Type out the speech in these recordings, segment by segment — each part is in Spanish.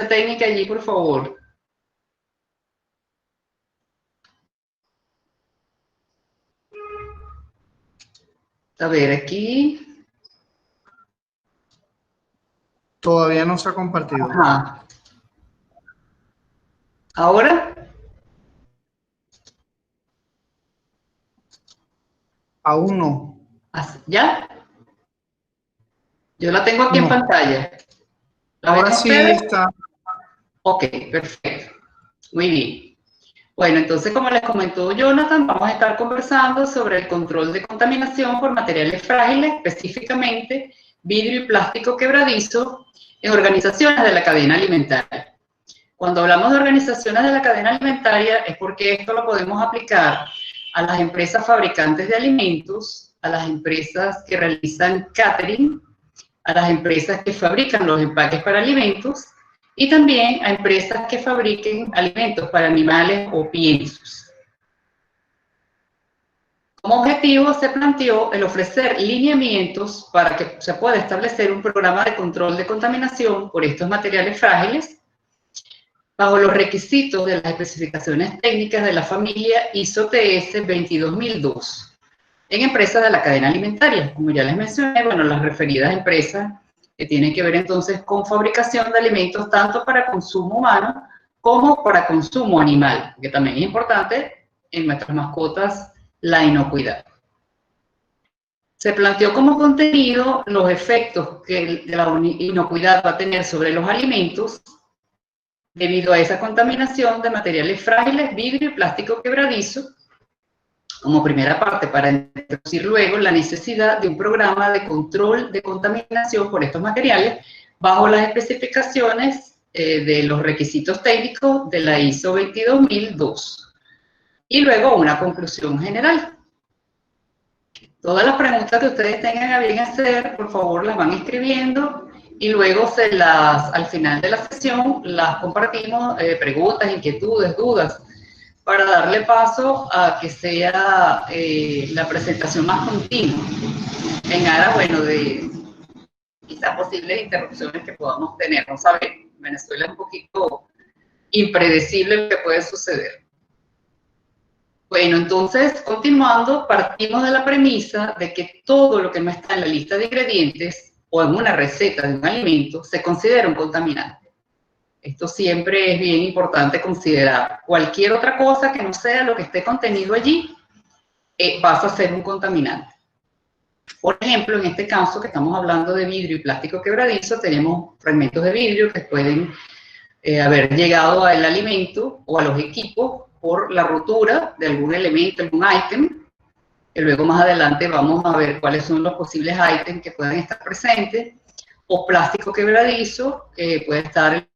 técnica allí, por favor. A ver, aquí. Todavía no se ha compartido. Ajá. ¿Ahora? Aún no. ¿Ya? Yo la tengo aquí en pantalla. ¿La ven Ahora sí ustedes? está. Ok, perfecto. Muy bien. Bueno, entonces, como les comentó Jonathan, vamos a estar conversando sobre el control de contaminación por materiales frágiles, específicamente vidrio y plástico quebradizo, en organizaciones de la cadena alimentaria. Cuando hablamos de organizaciones de la cadena alimentaria es porque esto lo podemos aplicar a las empresas fabricantes de alimentos, a las empresas que realizan catering, a las empresas que fabrican los empaques para alimentos y también a empresas que fabriquen alimentos para animales o piensos. Como objetivo se planteó el ofrecer lineamientos para que se pueda establecer un programa de control de contaminación por estos materiales frágiles bajo los requisitos de las especificaciones técnicas de la familia ISO TS 22002 en empresas de la cadena alimentaria. Como ya les mencioné, bueno, las referidas empresas que tienen que ver entonces con fabricación de alimentos tanto para consumo humano como para consumo animal, que también es importante en nuestras mascotas la inocuidad. Se planteó como contenido los efectos que la inocuidad va a tener sobre los alimentos debido a esa contaminación de materiales frágiles, vidrio y plástico quebradizo, como primera parte, para introducir luego la necesidad de un programa de control de contaminación por estos materiales bajo las especificaciones de los requisitos técnicos de la ISO 22002. Y luego una conclusión general. Todas las preguntas que ustedes tengan a bien hacer, por favor, las van escribiendo y luego al final de la sesión las compartimos, preguntas, inquietudes, dudas, para darle paso a que sea la presentación más continua, en aras, bueno, de quizás posibles interrupciones que podamos tener. No saben, Venezuela es un poquito impredecible lo que puede suceder. Bueno, entonces, continuando, partimos de la premisa de que todo lo que no está en la lista de ingredientes o en una receta de un alimento se considera un contaminante. Esto siempre es bien importante considerar. Cualquier otra cosa que no sea lo que esté contenido allí pasa a ser un contaminante. Por ejemplo, en este caso que estamos hablando de vidrio y plástico quebradizo, tenemos fragmentos de vidrio que pueden haber llegado al alimento o a los equipos por la rotura de algún elemento, algún ítem, que luego más adelante vamos a ver cuáles son los posibles ítems que pueden estar presentes, o plástico quebradizo, que puede estar en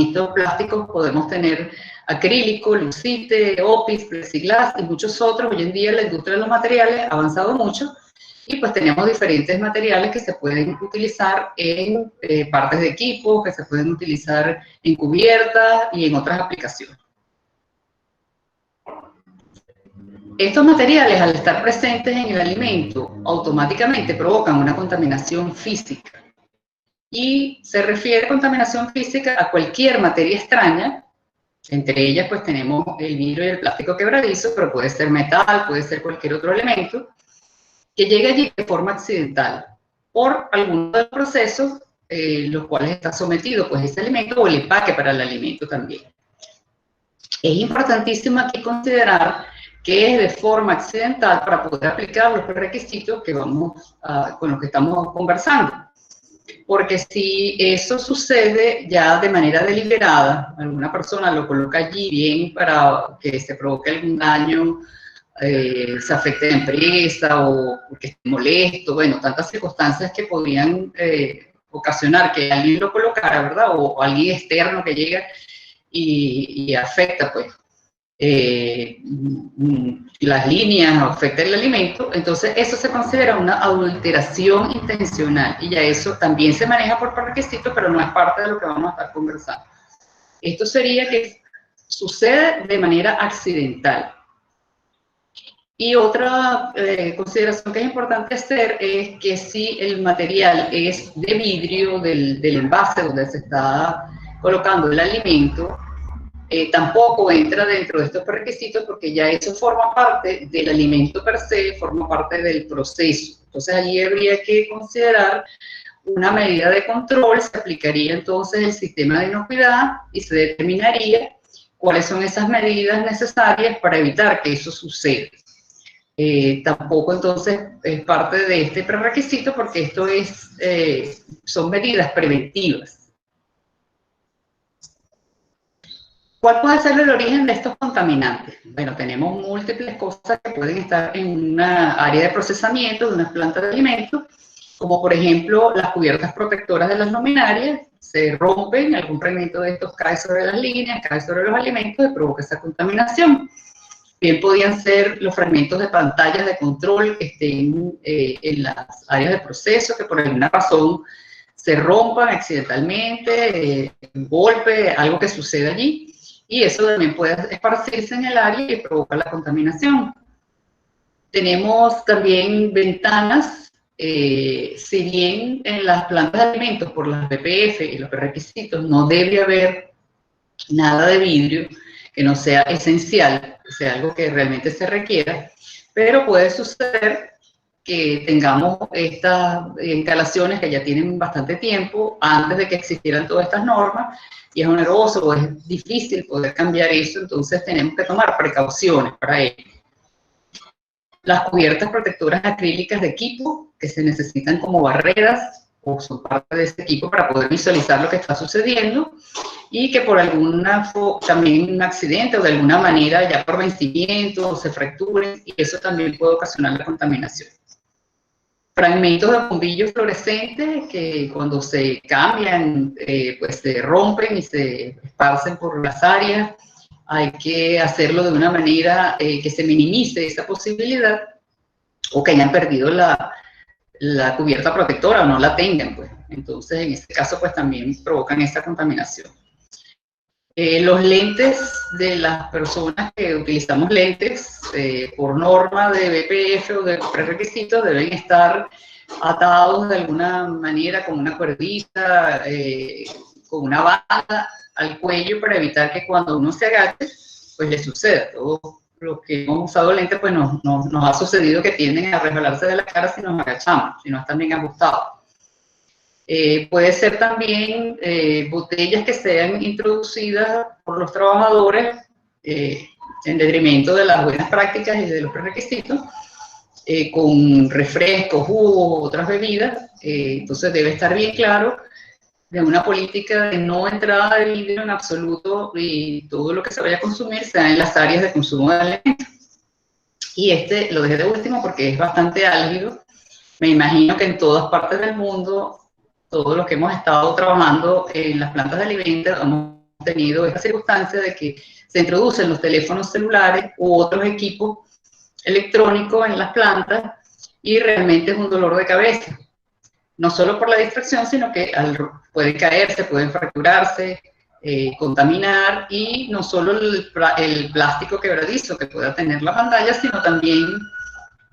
estos plásticos podemos tener acrílico, lucite, opis, plexiglas y muchos otros. Hoy en día la industria de los materiales ha avanzado mucho y pues tenemos diferentes materiales que se pueden utilizar en partes de equipo, que se pueden utilizar en cubiertas y en otras aplicaciones. Estos materiales, al estar presentes en el alimento, automáticamente provocan una contaminación física. Y se refiere a contaminación física a cualquier materia extraña. Entre ellas, pues tenemos el vidrio y el plástico quebradizo, pero puede ser metal, puede ser cualquier otro elemento, que llegue allí de forma accidental por alguno de los procesos los cuales está sometido pues ese alimento o el empaque para el alimento también. Es importantísimo aquí considerar que es de forma accidental para poder aplicar los requisitos que con los que estamos conversando. Porque si eso sucede ya de manera deliberada, alguna persona lo coloca allí bien para que se provoque algún daño, se afecte la empresa o porque esté molesto, bueno, tantas circunstancias que podrían ocasionar que alguien lo colocara, ¿verdad? O alguien externo que llega y afecta, pues, las líneas afectan el alimento, entonces eso se considera una adulteración intencional y ya eso también se maneja por requisito, pero no es parte de lo que vamos a estar conversando. Esto sería que sucede de manera accidental. Y otra consideración que es importante hacer es que si el material es de vidrio del envase donde se está colocando el alimento, tampoco entra dentro de estos requisitos porque ya eso forma parte del alimento per se, forma parte del proceso. Entonces allí habría que considerar una medida de control, se aplicaría entonces el sistema de inocuidad y se determinaría cuáles son esas medidas necesarias para evitar que eso suceda. Tampoco entonces es parte de este prerequisito porque esto son medidas preventivas. ¿Cuál puede ser el origen de estos contaminantes? Bueno, tenemos múltiples cosas que pueden estar en una área de procesamiento de unas plantas de alimentos, como por ejemplo las cubiertas protectoras de las luminarias, se rompen, algún fragmento de estos cae sobre las líneas, cae sobre los alimentos y provoca esa contaminación. Bien podían ser los fragmentos de pantallas de control que estén en las áreas de proceso, que por alguna razón se rompan accidentalmente, un golpe, algo que suceda allí. Y eso también puede esparcirse en el área y provocar la contaminación. Tenemos también ventanas, si bien en las plantas de alimentos por las BPF y los requisitos no debe haber nada de vidrio que no sea esencial, o sea, algo que realmente se requiera, pero puede suceder que tengamos estas instalaciones que ya tienen bastante tiempo antes de que existieran todas estas normas, y es oneroso o es difícil poder cambiar eso, entonces tenemos que tomar precauciones para ello. Las cubiertas protectoras acrílicas de equipo, que se necesitan como barreras, o son parte de este equipo para poder visualizar lo que está sucediendo, y que por también un accidente o de alguna manera ya por vencimiento se fracturen, y eso también puede ocasionar la contaminación. Fragmentos de bombillos fluorescentes que cuando se cambian, pues se rompen y se esparcen por las áreas. Hay que hacerlo de una manera que se minimice esa posibilidad o que hayan perdido la cubierta protectora o no la tengan, pues. Entonces, en este caso, pues también provocan esa contaminación. Los lentes de las personas que utilizamos lentes, por norma de BPF o de prerequisitos, deben estar atados de alguna manera con una cuerdita, con una banda al cuello para evitar que cuando uno se agache, pues le suceda. Todos los que hemos usado lentes, pues nos ha sucedido que tienden a resbalarse de la cara si nos agachamos, si no están bien ajustados. Puede ser también botellas que sean introducidas por los trabajadores en detrimento de las buenas prácticas y de los prerequisitos, con refrescos, jugos, otras bebidas. Entonces debe estar bien claro de una política de no entrada de vidrio en absoluto y todo lo que se vaya a consumir sea en las áreas de consumo de alimentos. Y este lo dejé de último porque es bastante álgido. Me imagino que en todas partes del mundo, todos los que hemos estado trabajando en las plantas de alimentos, hemos tenido esta circunstancia de que se introducen los teléfonos celulares u otros equipos electrónicos en las plantas y realmente es un dolor de cabeza. No solo por la distracción, sino que puede caerse, pueden fracturarse, contaminar, y no solo el plástico quebradizo que pueda tener la pantalla, sino también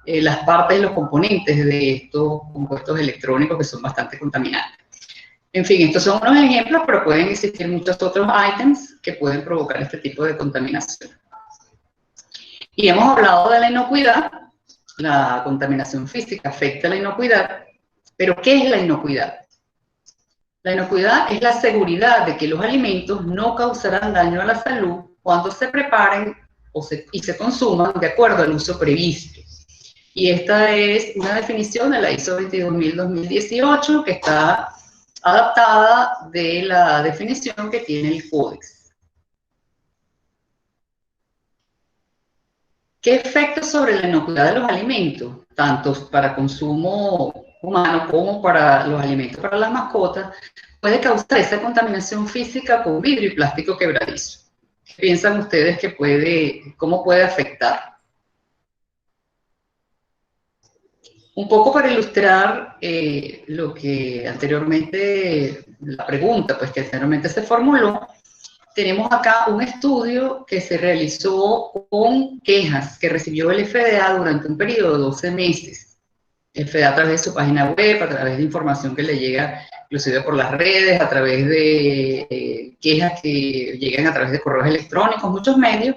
las partes y los componentes de estos compuestos electrónicos que son bastante contaminantes. En fin, estos son unos ejemplos, pero pueden existir muchos otros ítems que pueden provocar este tipo de contaminación. Y hemos hablado de la inocuidad. La contaminación física afecta a la inocuidad, pero ¿qué es la inocuidad? La inocuidad es la seguridad de que los alimentos no causarán daño a la salud cuando se preparen y se consuman de acuerdo al uso previsto. Y esta es una definición de la ISO 22000-2018 que está adaptada de la definición que tiene el Códex. ¿Qué efectos sobre la inocuidad de los alimentos, tanto para consumo humano como para los alimentos para las mascotas, puede causar esa contaminación física con vidrio y plástico quebradizo? ¿Qué piensan ustedes que cómo puede afectar? Un poco para ilustrar lo que anteriormente, la pregunta pues que anteriormente se formuló, tenemos acá un estudio que se realizó con quejas que recibió el FDA durante un periodo de 12 meses. El FDA a través de su página web, a través de información que le llega inclusive por las redes, a través de quejas que llegan a través de correos electrónicos, muchos medios,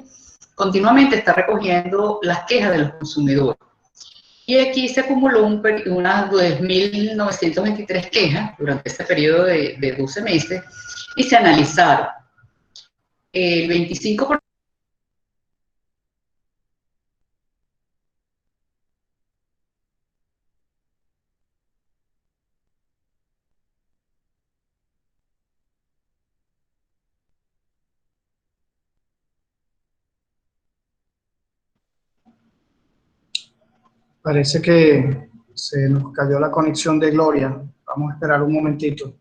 continuamente está recogiendo las quejas de los consumidores. Y aquí se acumuló unas 2.923 quejas durante ese periodo de 12 meses y se analizaron. El 25%. Parece que se nos cayó la conexión de Gloria. Vamos a esperar un momentito.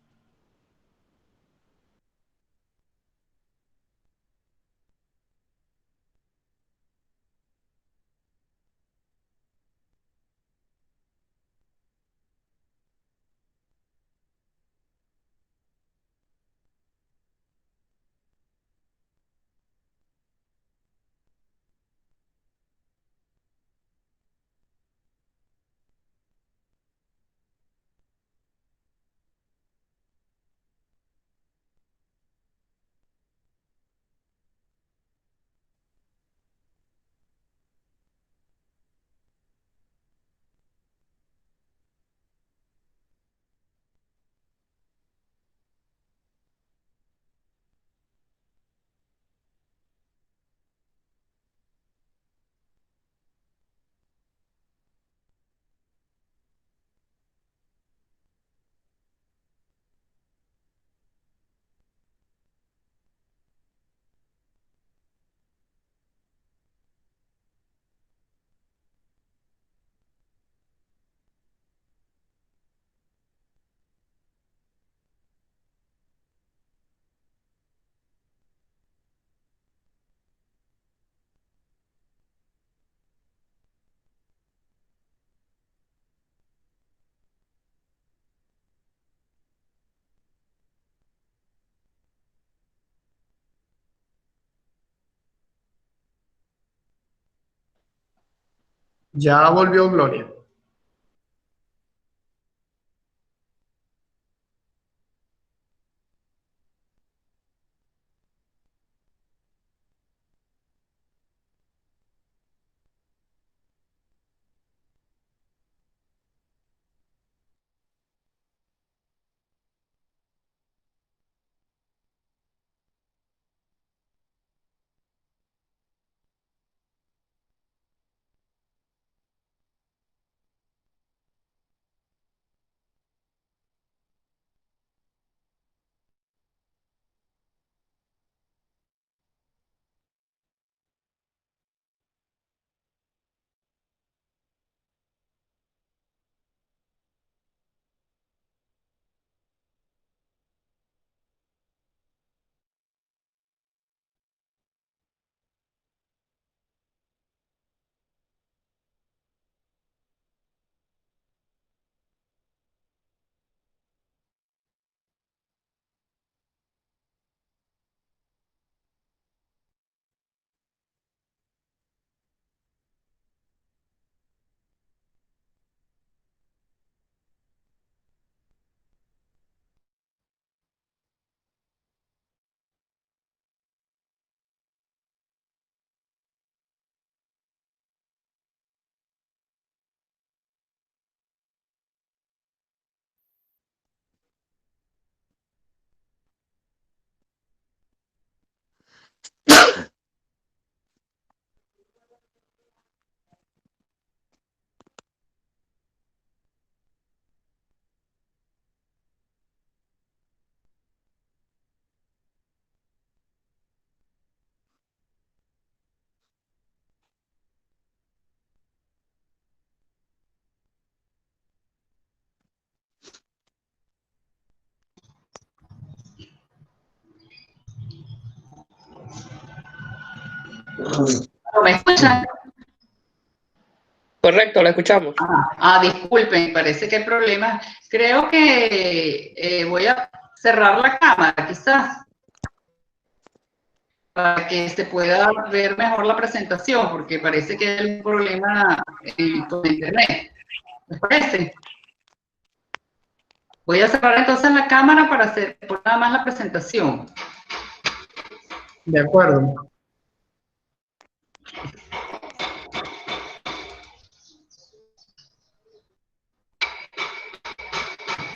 Ya volvió Gloria. ¿Me escuchan? Correcto, la escuchamos. Disculpen, parece que hay problemas. Creo que voy a cerrar la cámara, quizás, para que se pueda ver mejor la presentación, porque parece que hay un problema con internet. ¿Les parece? Voy a cerrar entonces la cámara para hacer nada más la presentación. De acuerdo.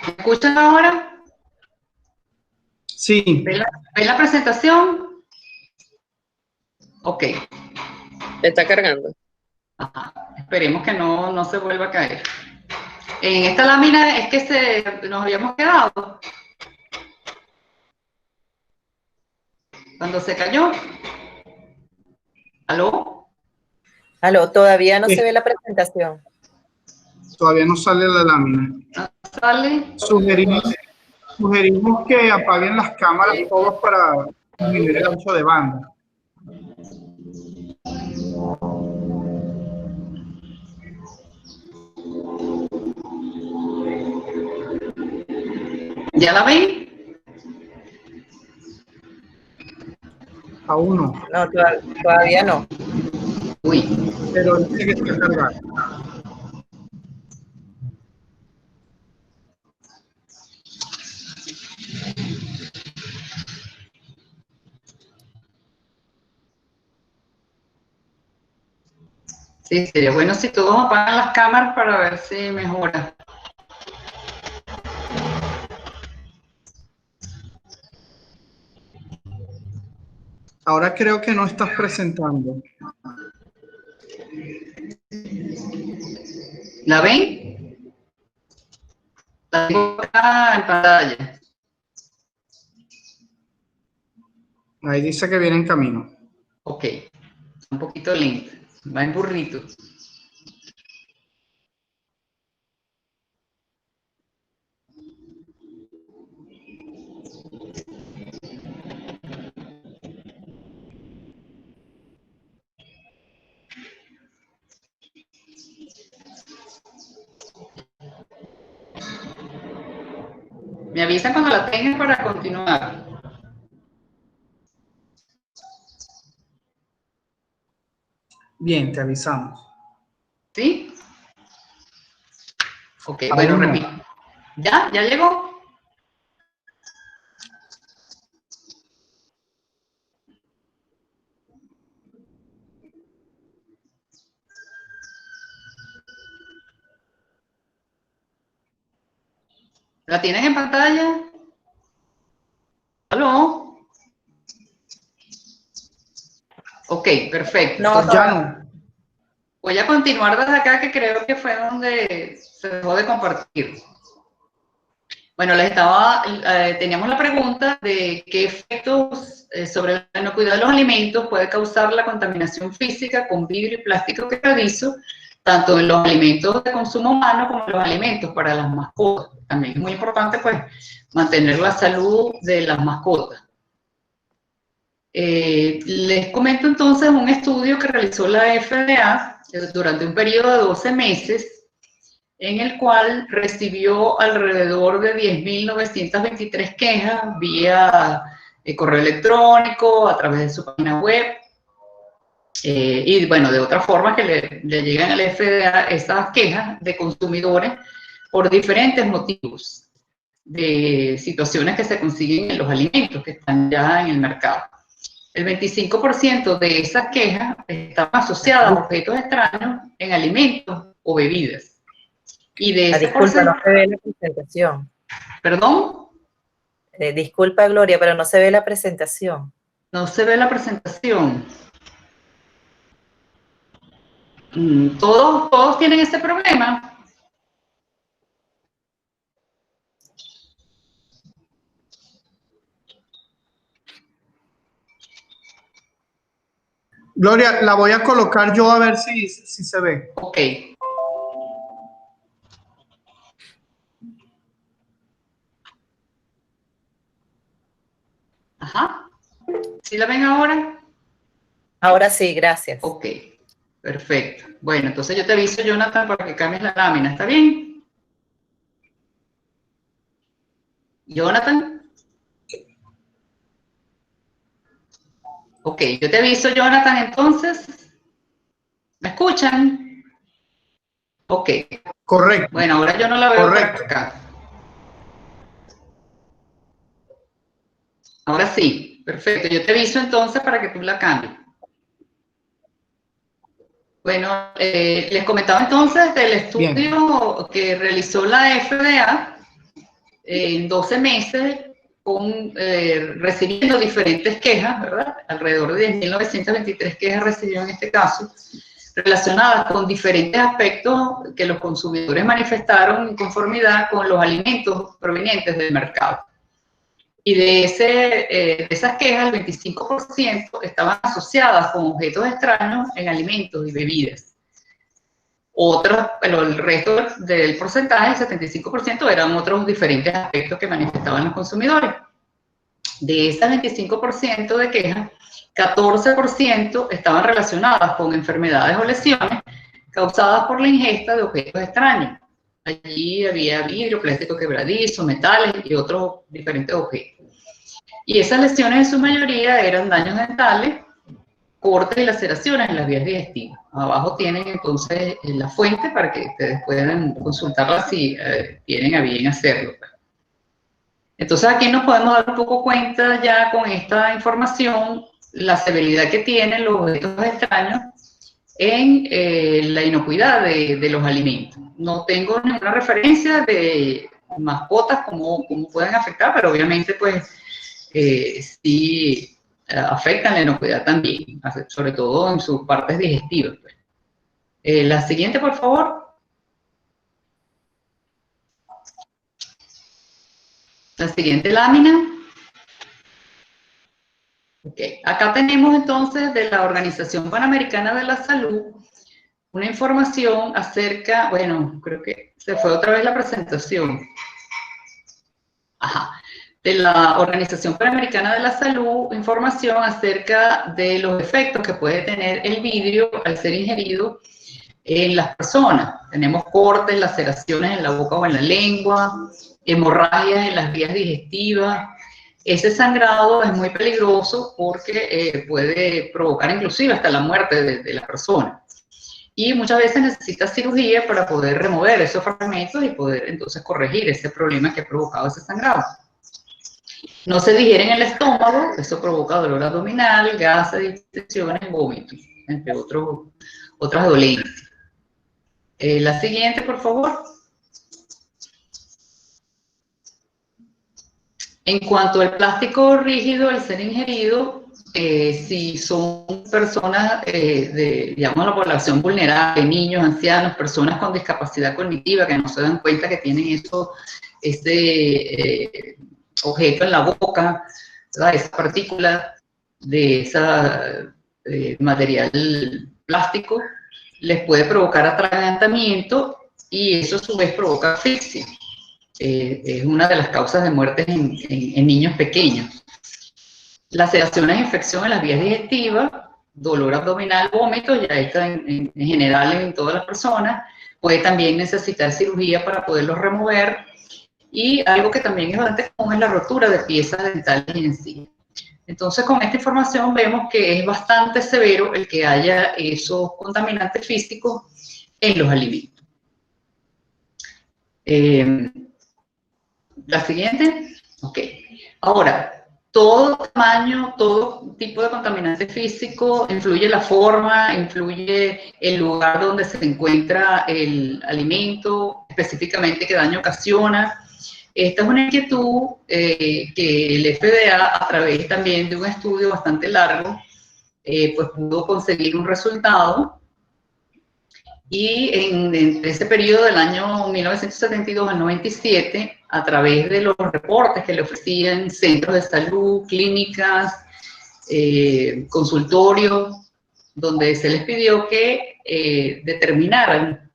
¿Me escuchan ahora? Sí. ¿Ven la presentación? Ok. Está cargando. Ajá. Esperemos que no se vuelva a caer. En esta lámina es que nos habíamos quedado. Cuando se cayó. ¿Aló? Aló, todavía no se ve la presentación. Todavía no sale la lámina. ¿No sale? Sugerimos que apaguen las cámaras todos para disminuir el ancho de banda. ¿Ya la ven? Aún no. No, todavía no. Uy. Pero dice que está cargado. Sí, sería bueno si todos apagan las cámaras para ver si mejora. Ahora creo que no estás presentando. ¿La ven? La tengo acá en pantalla. Ahí dice que viene en camino. Ok. Un poquito lenta. Va en burrito. Me avisan cuando la tengan para continuar. Bien, te avisamos. ¿Sí? Ok, Aún bueno, no. repito. ¿Ya? ¿Ya llegó? ¿La tienes en pantalla? ¿Aló? Ok, perfecto. No, Entonces, Ya no. voy a continuar desde acá, que creo que fue donde se dejó de compartir. Bueno, teníamos la pregunta de qué efectos sobre la inocuidad de los alimentos puede causar la contaminación física con vidrio y plástico quebradizo, tanto en los alimentos de consumo humano como en los alimentos para las mascotas. También es muy importante, pues, mantener la salud de las mascotas. Les comento entonces un estudio que realizó la FDA durante un periodo de 12 meses, en el cual recibió alrededor de 10.923 quejas vía correo electrónico, a través de su página web, y bueno, de otra forma que le llegan al FDA esas quejas de consumidores por diferentes motivos, de situaciones que se consiguen en los alimentos que están ya en el mercado. El 25% de esas quejas estaban asociadas a objetos extraños en alimentos o bebidas. Y de ese disculpa, no se ve la presentación. ¿Perdón? Disculpa, Gloria, pero no se ve la presentación. No se ve la presentación. ¿Todos tienen ese problema? Gloria, la voy a colocar yo a ver si se ve. Ok. Ajá. ¿Sí la ven ahora? Ahora sí, gracias. Ok, perfecto. Bueno, entonces yo te aviso, Jonathan, para que cambies la lámina, ¿está bien? Jonathan. Ok, yo te aviso, Jonathan, entonces. ¿Me escuchan? Ok. Correcto, Bueno, ahora yo no la veo por correcto. acá. Ahora sí, perfecto. Yo te aviso entonces para que tú la cambies. Bueno, les comentaba entonces del estudio Bien. que realizó la FDA en 12 meses, recibiendo diferentes quejas, ¿verdad? Alrededor de 10.923 quejas recibió en este caso, relacionadas con diferentes aspectos que los consumidores manifestaron en conformidad con los alimentos provenientes del mercado. Y de esas quejas, el 25% estaban asociadas con objetos extraños en alimentos y bebidas. Pero el resto del porcentaje, el 75%, eran otros diferentes aspectos que manifestaban los consumidores. De esas 25% de quejas, 14% estaban relacionadas con enfermedades o lesiones causadas por la ingesta de objetos extraños. Allí había vidrio, plástico quebradizo, metales y otros diferentes objetos. Y esas lesiones en su mayoría eran daños dentales, cortes y laceraciones en las vías digestivas. Abajo tienen entonces la fuente para que ustedes puedan consultarla si tienen a bien hacerlo. Entonces aquí nos podemos dar un poco cuenta ya con esta información la severidad que tienen los objetos extraños en la inocuidad de los alimentos. No tengo ninguna referencia de mascotas cómo pueden afectar, pero obviamente pues sí afectan la inocuidad también, sobre todo en sus partes digestivas. La siguiente, por favor. La siguiente lámina. Okay. Acá tenemos entonces de la Organización Panamericana de la Salud una información acerca, bueno, creo que se fue otra vez la presentación. Ajá. De la Organización Panamericana de la Salud, información acerca de los efectos que puede tener el vidrio al ser ingerido en las personas. Tenemos cortes, laceraciones en la boca o en la lengua, hemorragias en las vías digestivas. Ese sangrado es muy peligroso porque puede provocar inclusive hasta la muerte de la persona. Y muchas veces necesita cirugía para poder remover esos fragmentos y poder entonces corregir ese problema que ha provocado ese sangrado. No se digiere en el estómago, eso provoca dolor abdominal, gases, distensiones, vómitos, entre otras dolencias. La siguiente, por favor. En cuanto al plástico rígido, al ser ingerido, si son personas digamos, la población vulnerable, niños, ancianos, personas con discapacidad cognitiva que no se dan cuenta que tienen ese objeto en la boca, ¿verdad? Esa partícula de ese material plástico, les puede provocar atragantamiento y eso a su vez provoca asfixia. Es una de las causas de muerte en niños pequeños. Laceraciones e infección en las vías digestivas, dolor abdominal, vómitos, ya está en general en todas las personas. Puede también necesitar cirugía para poderlos remover. Y algo que también es bastante común es la rotura de piezas dentales y encías. Entonces, con esta información vemos que es bastante severo el que haya esos contaminantes físicos en los alimentos. La siguiente. Ok. Ahora, todo tamaño, todo tipo de contaminante físico influye la forma, influye el lugar donde se encuentra el alimento, específicamente qué daño ocasiona. Esta es una inquietud que el FDA, a través también de un estudio bastante largo, pues pudo conseguir un resultado. Y en ese periodo del año 1972 al 97, a través de los reportes que le ofrecían centros de salud, clínicas, consultorios, donde se les pidió que determinaran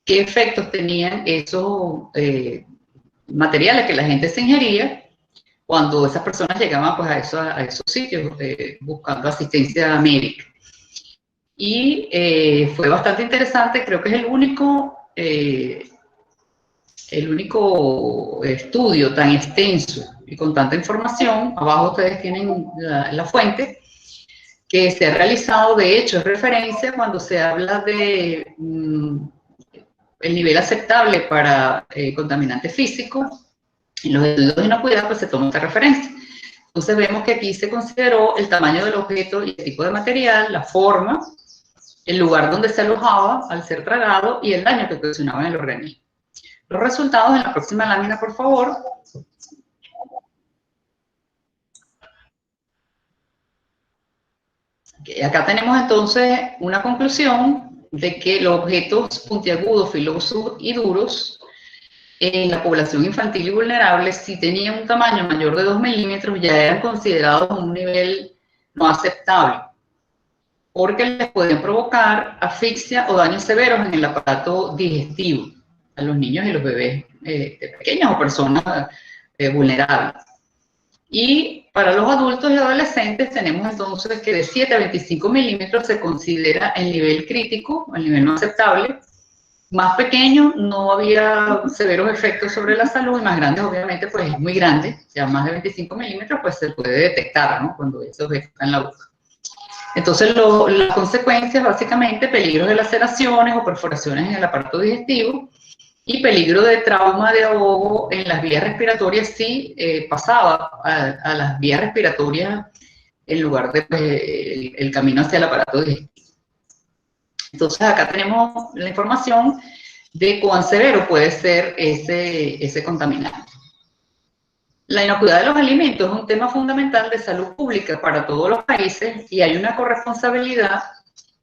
qué efectos tenían esos materiales que la gente se ingería, cuando esas personas llegaban pues a esos sitios buscando asistencia médica. Y fue bastante interesante, creo que es el único estudio tan extenso y con tanta información, abajo ustedes tienen la fuente, que se ha realizado, de hecho, es referencia cuando se habla de el nivel aceptable para contaminantes físicos. En los estudios de inocuidad, pues se toma esta referencia. Entonces vemos que aquí se consideró el tamaño del objeto y el tipo de material, la forma, el lugar donde se alojaba al ser tragado y el daño que ocasionaba en el organismo. Los resultados en la próxima lámina, por favor. Acá tenemos entonces una conclusión de que los objetos puntiagudos, filosos y duros en la población infantil y vulnerable, si tenían un tamaño mayor de 2 milímetros, ya eran considerados un nivel no aceptable, porque les pueden provocar asfixia o daños severos en el aparato digestivo a los niños y los bebés pequeños o personas vulnerables. Y para los adultos y adolescentes tenemos entonces que de 7 a 25 milímetros se considera el nivel crítico, el nivel no aceptable. Más pequeño no había severos efectos sobre la salud, y más grandes obviamente pues es muy grande, ya más de 25 milímetros pues se puede detectar, ¿no?, cuando eso está en la boca. Entonces las consecuencias básicamente peligros de laceraciones o perforaciones en el aparato digestivo y peligro de trauma de ahogo en las vías respiratorias si pasaba a las vías respiratorias en lugar de pues, el camino hacia el aparato digestivo. Entonces acá tenemos la información de cuán severo puede ser ese contaminante. La inocuidad de los alimentos es un tema fundamental de salud pública para todos los países y hay una corresponsabilidad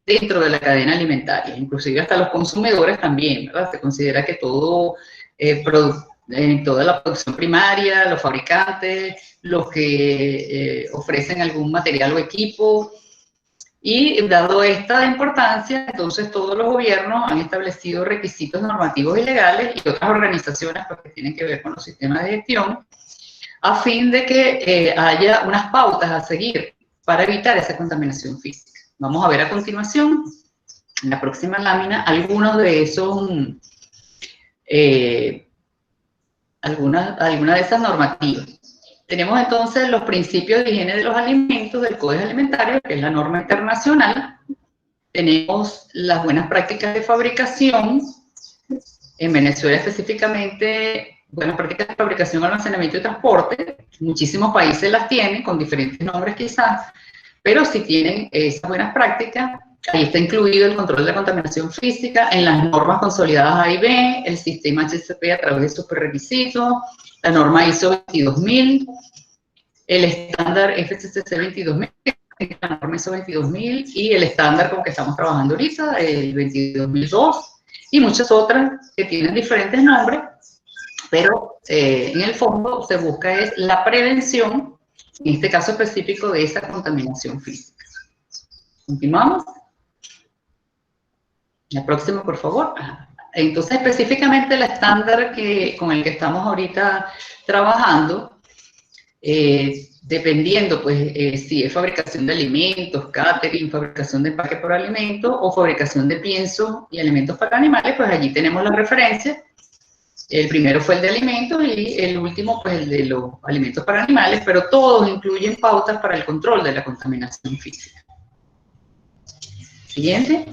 dentro de la cadena alimentaria, inclusive hasta los consumidores también, ¿verdad? Se considera que toda la producción primaria, los fabricantes, los que ofrecen algún material o equipo. Y dado esta importancia, entonces todos los gobiernos han establecido requisitos normativos y legales y otras organizaciones pues, que tienen que ver con los sistemas de gestión, a fin de que haya unas pautas a seguir para evitar esa contaminación física. Vamos a ver a continuación, en la próxima lámina, algunos de esos, alguna de esas normativas. Tenemos entonces los principios de higiene de los alimentos del Código Alimentario, que es la norma internacional. Tenemos las buenas prácticas de fabricación. En Venezuela específicamente, buenas prácticas de fabricación, almacenamiento y transporte. Muchísimos países las tienen, con diferentes nombres quizás, pero si tienen esas buenas prácticas, ahí está incluido el control de la contaminación física en las normas consolidadas A y B, el sistema HACCP a través de sus requisitos, la norma ISO 22000, el estándar FSSC 22000, la norma ISO 22000 y el estándar con que estamos trabajando ahorita, el 22002, y muchas otras que tienen diferentes nombres, pero en el fondo se busca es la prevención, en este caso específico, de esa contaminación física. Continuamos. La próxima, por favor. Entonces, específicamente el estándar con el que estamos ahorita trabajando, dependiendo, pues, si es fabricación de alimentos, catering, fabricación de empaque por alimentos o fabricación de piensos y alimentos para animales, pues allí tenemos las referencias. El primero fue el de alimentos y el último, pues, el de los alimentos para animales, pero todos incluyen pautas para el control de la contaminación física. Siguiente.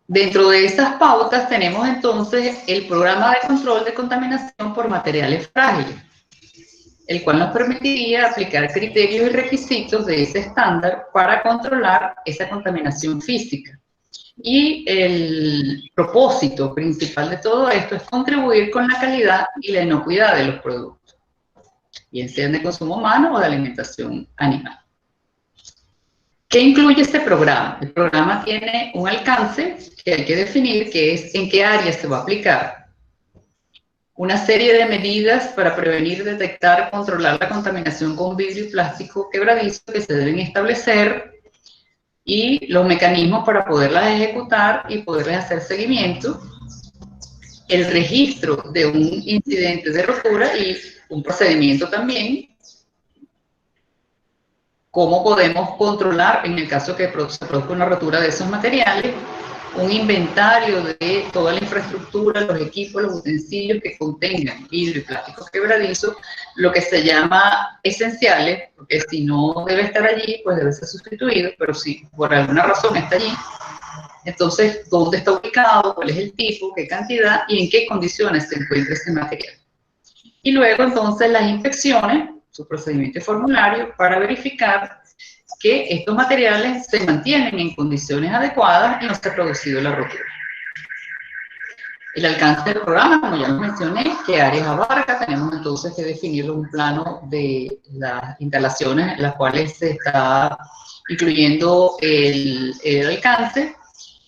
Dentro de esas pautas tenemos entonces el programa de control de contaminación por materiales frágiles, el cual nos permitiría aplicar criterios y requisitos de ese estándar para controlar esa contaminación física. Y el propósito principal de todo esto es contribuir con la calidad y la inocuidad de los productos, bien sean de consumo humano o de alimentación animal. ¿Qué incluye este programa? El programa tiene un alcance que hay que definir, que es en qué área se va a aplicar. Una serie de medidas para prevenir, detectar, controlar la contaminación con vidrio y plástico quebradizo que se deben establecer y los mecanismos para poderlas ejecutar y poderles hacer seguimiento. el registro de un incidente de rotura y un procedimiento también. Cómo podemos controlar, en el caso que se produzca una rotura de esos materiales, un inventario de toda la infraestructura, los equipos, los utensilios que contengan vidrio y plástico quebradizo, lo que se llama esenciales, porque si no debe estar allí, pues debe ser sustituido, pero si por alguna razón está allí, entonces, ¿dónde está ubicado? ¿Cuál es el tipo? ¿Qué cantidad? ¿Y en qué condiciones se encuentra ese material? Y luego, entonces, las inspecciones, su procedimiento y formulario, para verificar que estos materiales se mantienen en condiciones adecuadas y no se ha producido la rotura. El alcance del programa, como ya lo mencioné, qué áreas abarca, tenemos entonces que definir un plano de las instalaciones en las cuales se está incluyendo el alcance,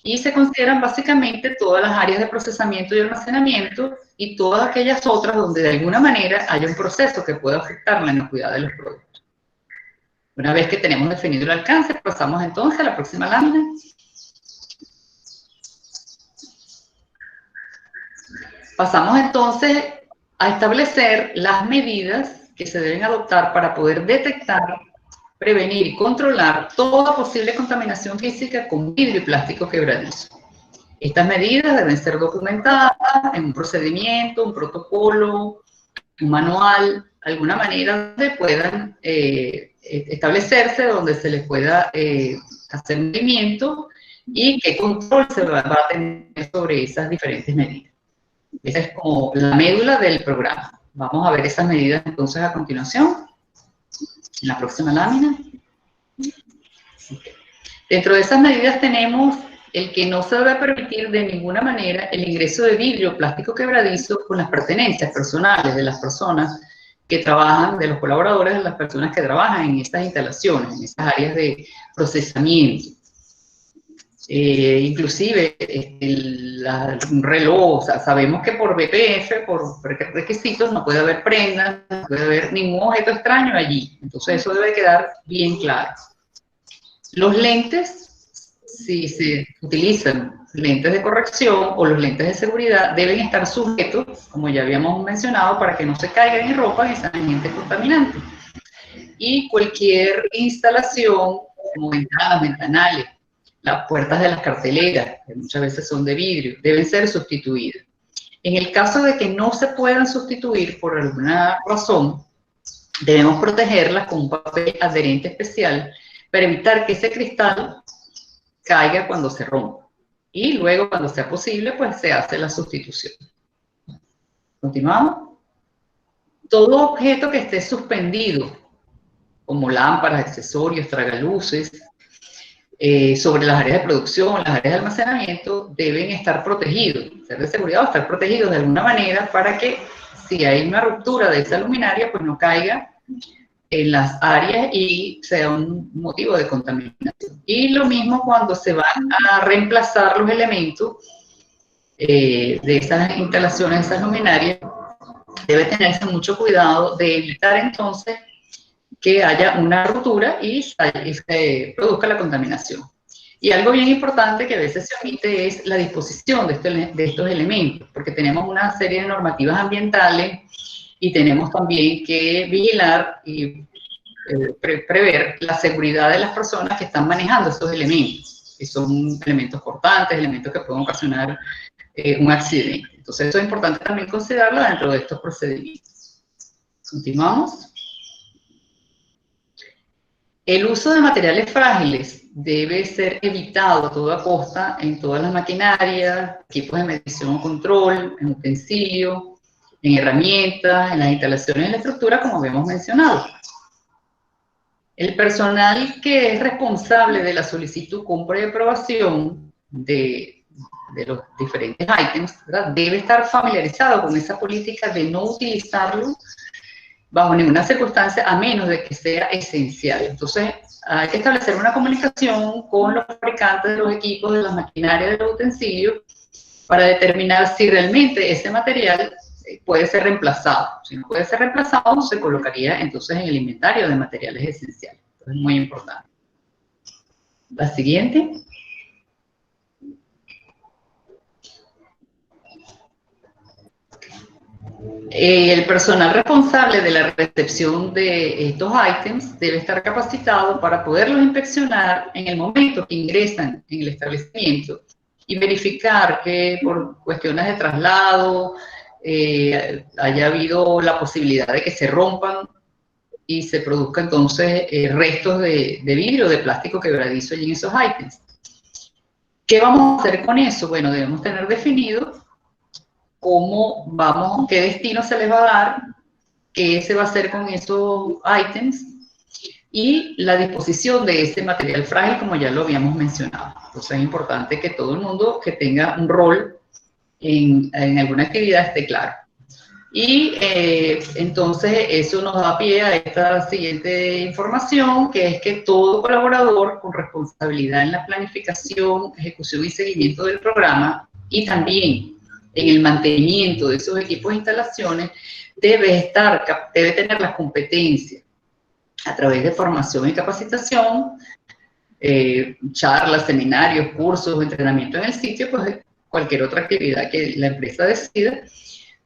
y se consideran básicamente todas las áreas de procesamiento y almacenamiento y todas aquellas otras donde de alguna manera haya un proceso que pueda afectar la inocuidad de los productos. Una vez que tenemos definido el alcance, pasamos entonces a la próxima lámina. Pasamos entonces a establecer las medidas que se deben adoptar para poder detectar, prevenir y controlar toda posible contaminación física con vidrio y plástico quebradizo. Estas medidas deben ser documentadas en un procedimiento, un protocolo, un manual, alguna manera donde puedan establecerse, donde se les pueda hacer un seguimiento y qué control se va a tener sobre esas diferentes medidas. Esa es como la médula del programa. Vamos a ver esas medidas entonces a continuación, en la próxima lámina. Dentro de esas medidas tenemos el que no se debe permitir de ninguna manera el ingreso de vidrio o plástico quebradizo con las pertenencias personales de las personas que trabajan, de los colaboradores, de las personas que trabajan en estas instalaciones, en estas áreas de procesamiento. Inclusive un reloj, o sea, sabemos que por BPF, por requisitos, no puede haber prendas, no puede haber ningún objeto extraño allí. Entonces eso debe quedar bien claro. Los lentes, si se utilizan lentes de corrección o los lentes de seguridad, deben estar sujetos, como ya habíamos mencionado, para que no se caigan y rompan esos agentes contaminantes. Y cualquier instalación, como ventanas, ventanales, las puertas de las carteleras, que muchas veces son de vidrio, deben ser sustituidas. En el caso de que no se puedan sustituir por alguna razón, debemos protegerlas con un papel adherente especial para evitar que ese cristal caiga cuando se rompa. Y luego, cuando sea posible, pues se hace la sustitución. ¿Continuamos? Todo objeto que esté suspendido, como lámparas, accesorios, tragaluces, sobre las áreas de producción, las áreas de almacenamiento, deben estar protegidos, ser de seguridad o estar protegidos de alguna manera para que si hay una ruptura de esa luminaria, pues no caiga en las áreas y sea un motivo de contaminación. Y lo mismo cuando se van a reemplazar los elementos de esas instalaciones, esas luminarias, debe tenerse mucho cuidado de evitar entonces que haya una ruptura y se produzca la contaminación. Y algo bien importante que a veces se omite es la disposición de estos elementos, porque tenemos una serie de normativas ambientales y tenemos también que vigilar y prever la seguridad de las personas que están manejando estos elementos, que son elementos cortantes, elementos que pueden ocasionar un accidente. Entonces, eso es importante también considerarlo dentro de estos procedimientos. Continuamos. El uso de materiales frágiles debe ser evitado a toda costa en todas las maquinarias, equipos de medición o control, en utensilios, en herramientas, en las instalaciones de la estructura, como habíamos mencionado. El personal que es responsable de la solicitud, compra y aprobación de los diferentes ítems, ¿verdad?, debe estar familiarizado con esa política de no utilizarlo bajo ninguna circunstancia, a menos de que sea esencial. Entonces, hay que establecer una comunicación con los fabricantes de los equipos, de las maquinarias, de los utensilios, para determinar si realmente ese material puede ser reemplazado. Si no puede ser reemplazado, se colocaría entonces en el inventario de materiales esenciales. Entonces, es muy importante. La siguiente. El personal responsable de la recepción de estos ítems debe estar capacitado para poderlos inspeccionar en el momento que ingresan en el establecimiento y verificar que por cuestiones de traslado haya habido la posibilidad de que se rompan y se produzca entonces restos de vidrio o de plástico quebradizo allí en esos ítems. ¿Qué vamos a hacer con eso? Bueno, debemos tener definido qué destino se les va a dar, qué se va a hacer con esos ítems y la disposición de ese material frágil, como ya lo habíamos mencionado. Entonces es importante que todo el mundo que tenga un rol en alguna actividad esté claro. Y entonces eso nos da pie a esta siguiente información, que es que todo colaborador con responsabilidad en la planificación, ejecución y seguimiento del programa y también en el mantenimiento de esos equipos e instalaciones debe tener las competencias a través de formación y capacitación, charlas, seminarios, cursos, entrenamiento en el sitio, pues cualquier otra actividad que la empresa decida,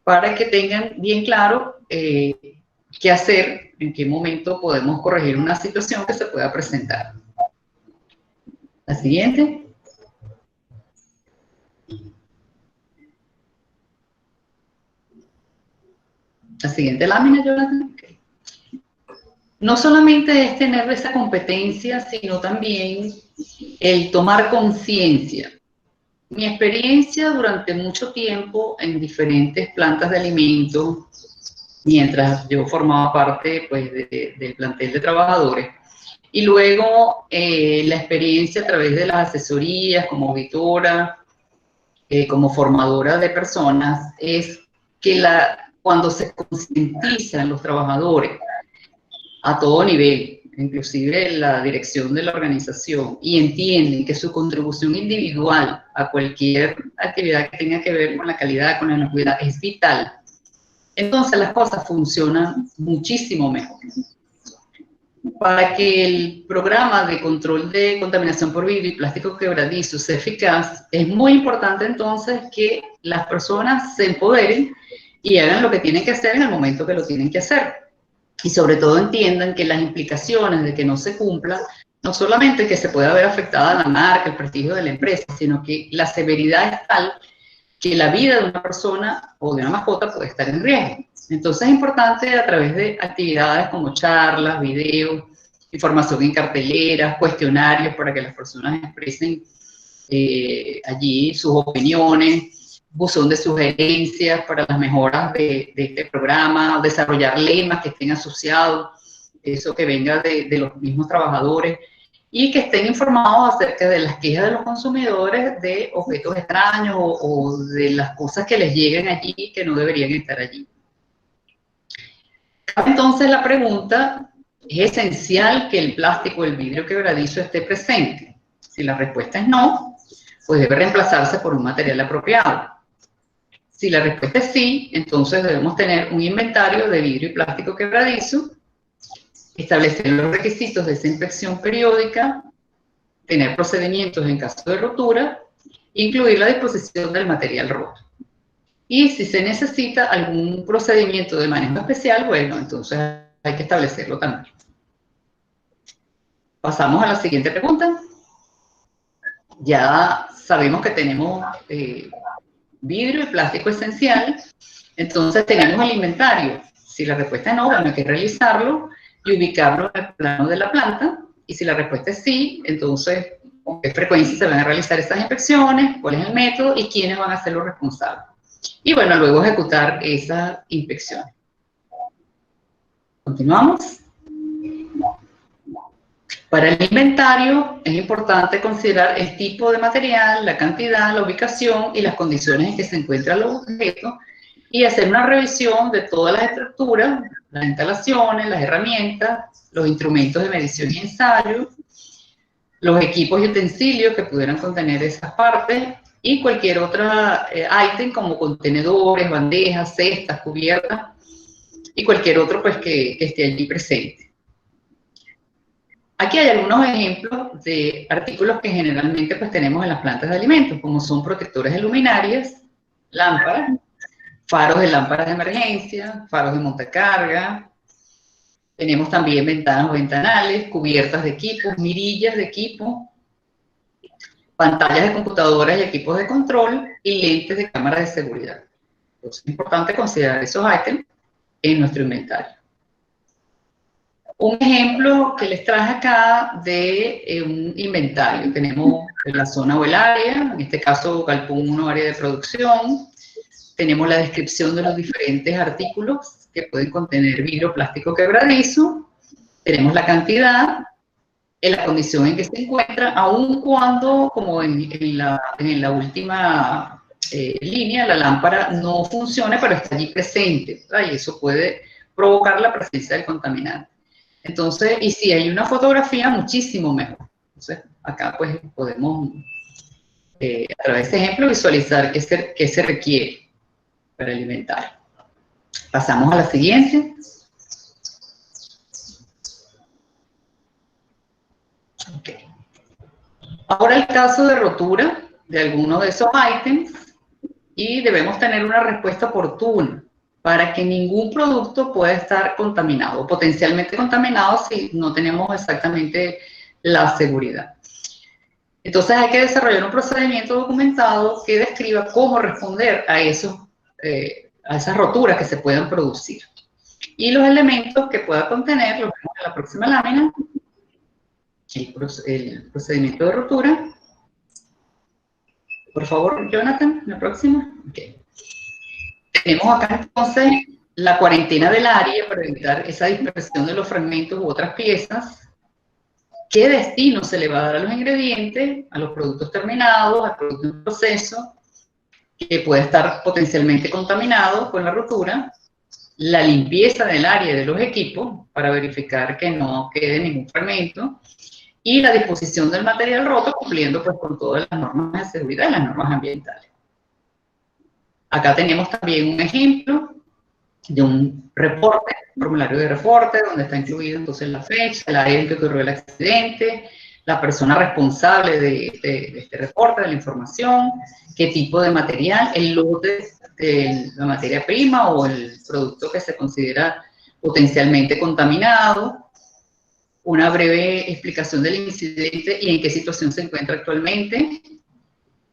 para que tengan bien claro qué hacer, en qué momento podemos corregir una situación que se pueda presentar. La siguiente. La siguiente lámina, Jonathan. Okay. No solamente es tener esa competencia, sino también el tomar conciencia. Mi experiencia durante mucho tiempo en diferentes plantas de alimentos, mientras yo formaba parte pues, del plantel de trabajadores, y luego la experiencia a través de las asesorías como auditora, como formadora de personas, es que cuando se concientizan los trabajadores a todo nivel, inclusive la dirección de la organización, y entienden que su contribución individual a cualquier actividad que tenga que ver con la calidad, con la inocuidad, es vital, entonces las cosas funcionan muchísimo mejor. Para que el programa de control de contaminación por vidrio y plástico quebradizo sea eficaz, es muy importante entonces que las personas se empoderen y hagan lo que tienen que hacer en el momento que lo tienen que hacer. Y sobre todo entiendan que las implicaciones de que no se cumpla, no solamente que se pueda ver afectada la marca, el prestigio de la empresa, sino que la severidad es tal que la vida de una persona o de una mascota puede estar en riesgo. Entonces es importante a través de actividades como charlas, videos, información en carteleras, cuestionarios para que las personas expresen allí sus opiniones, buzón de sugerencias para las mejoras de este programa, desarrollar lemas que estén asociados, eso que venga de los mismos trabajadores, y que estén informados acerca de las quejas de los consumidores de objetos extraños o de las cosas que les lleguen allí que no deberían estar allí. Entonces la pregunta, ¿es esencial que el plástico o el vidrio quebradizo esté presente? Si la respuesta es no, pues debe reemplazarse por un material apropiado. Si la respuesta es sí, entonces debemos tener un inventario de vidrio y plástico quebradizo, establecer los requisitos de esa inspección periódica, tener procedimientos en caso de rotura, incluir la disposición del material roto. Y si se necesita algún procedimiento de manejo especial, bueno, entonces hay que establecerlo también. Pasamos a la siguiente pregunta. Ya sabemos que tenemos vidrio y plástico esencial, entonces tenemos el inventario. Si la respuesta es no, bueno, hay que realizarlo y ubicarlo en el plano de la planta, y si la respuesta es sí, entonces con qué frecuencia se van a realizar estas inspecciones, cuál es el método y quiénes van a ser los responsables. Y bueno, luego ejecutar esa inspección. Continuamos. Para el inventario es importante considerar el tipo de material, la cantidad, la ubicación y las condiciones en que se encuentran los objetos y hacer una revisión de todas las estructuras, las instalaciones, las herramientas, los instrumentos de medición y ensayo, los equipos y utensilios que pudieran contener esas partes y cualquier otra ítem como contenedores, bandejas, cestas, cubiertas y cualquier otro pues que esté allí presente. Aquí hay algunos ejemplos de artículos que generalmente pues tenemos en las plantas de alimentos, como son protectores de luminarias, lámparas, faros de lámparas de emergencia, faros de montacarga. Tenemos también ventanas o ventanales, cubiertas de equipos, mirillas de equipo, pantallas de computadoras y equipos de control y lentes de cámara de seguridad. Entonces, es importante considerar esos ítems en nuestro inventario. Un ejemplo que les traje acá de un inventario. Tenemos la zona o el área, en este caso Galpón 1, área de producción. Tenemos la descripción de los diferentes artículos que pueden contener vidrio plástico quebradizo. Tenemos la cantidad, en la condición en que se encuentra, aun cuando, como en la última línea, la lámpara no funcione, pero está allí presente, ¿verdad? Y eso puede provocar la presencia del contaminante. Entonces, y si hay una fotografía, muchísimo mejor. Entonces, acá pues podemos, a través de este ejemplo, visualizar qué se requiere para el inventario. Pasamos a la siguiente. Okay. Ahora el caso de rotura de alguno de esos ítems y debemos tener una respuesta oportuna para que ningún producto pueda estar contaminado, potencialmente contaminado si no tenemos exactamente la seguridad. Entonces hay que desarrollar un procedimiento documentado que describa cómo responder a esas roturas que se puedan producir. Y los elementos que pueda contener, los vemos en la próxima lámina, el procedimiento de rotura. Por favor, Jonathan, la próxima. Okay. Tenemos acá entonces la cuarentena del área para evitar esa dispersión de los fragmentos u otras piezas. ¿Qué destino se le va a dar a los ingredientes, a los productos terminados, al producto en proceso, que puede estar potencialmente contaminado con la rotura? La limpieza del área de los equipos para verificar que no quede ningún fragmento. Y la disposición del material roto cumpliendo pues con todas las normas de seguridad y las normas ambientales. Acá tenemos también un ejemplo de un reporte, un formulario de reporte, donde está incluido entonces la fecha, el área en que ocurrió el accidente, la persona responsable de este reporte, de la información, qué tipo de material, el lote de la materia prima o el producto que se considera potencialmente contaminado, una breve explicación del incidente y en qué situación se encuentra actualmente,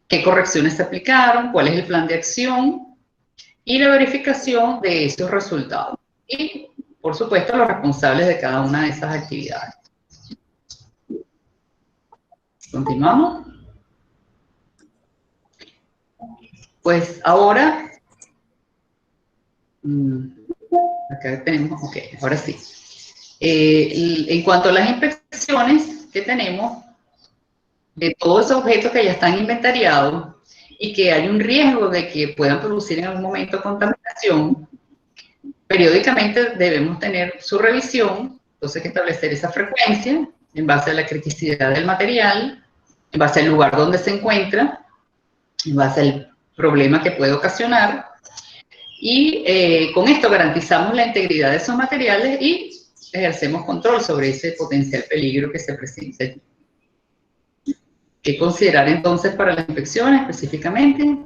qué correcciones se aplicaron, cuál es el plan de acción y la verificación de esos resultados. Y, por supuesto, los responsables de cada una de esas actividades. Continuamos. Pues ahora, acá tenemos, ok, ahora sí. En cuanto a las inspecciones que tenemos, de todos esos objetos que ya están inventariados y que hay un riesgo de que puedan producir en algún momento contaminación, periódicamente debemos tener su revisión. Entonces hay que establecer esa frecuencia en base a la criticidad del material, en base al lugar donde se encuentra, en base al problema que puede ocasionar. Y con esto garantizamos la integridad de esos materiales y ejercemos control sobre ese potencial peligro que se presenta. ¿Qué considerar entonces para las inspecciones específicamente?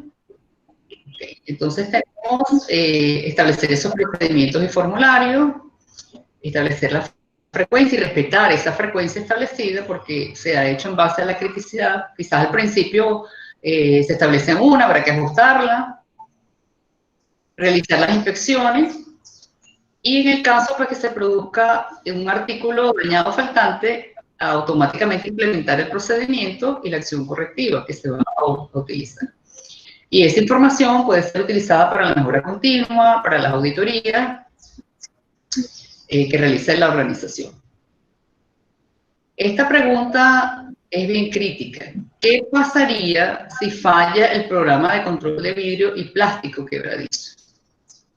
Okay. Entonces tenemos establecer esos procedimientos y formularios, establecer la frecuencia y respetar esa frecuencia establecida porque se ha hecho en base a la criticidad. Quizás al principio se establece una, habrá que ajustarla, realizar las inspecciones. Y en el caso pues, que se produzca un artículo dañado o faltante, automáticamente implementar el procedimiento y la acción correctiva que se va a utilizar. Y esa información puede ser utilizada para la mejora continua, para las auditorías que realiza la organización. Esta pregunta es bien crítica. ¿Qué pasaría si falla el programa de control de vidrio y plástico quebradizo?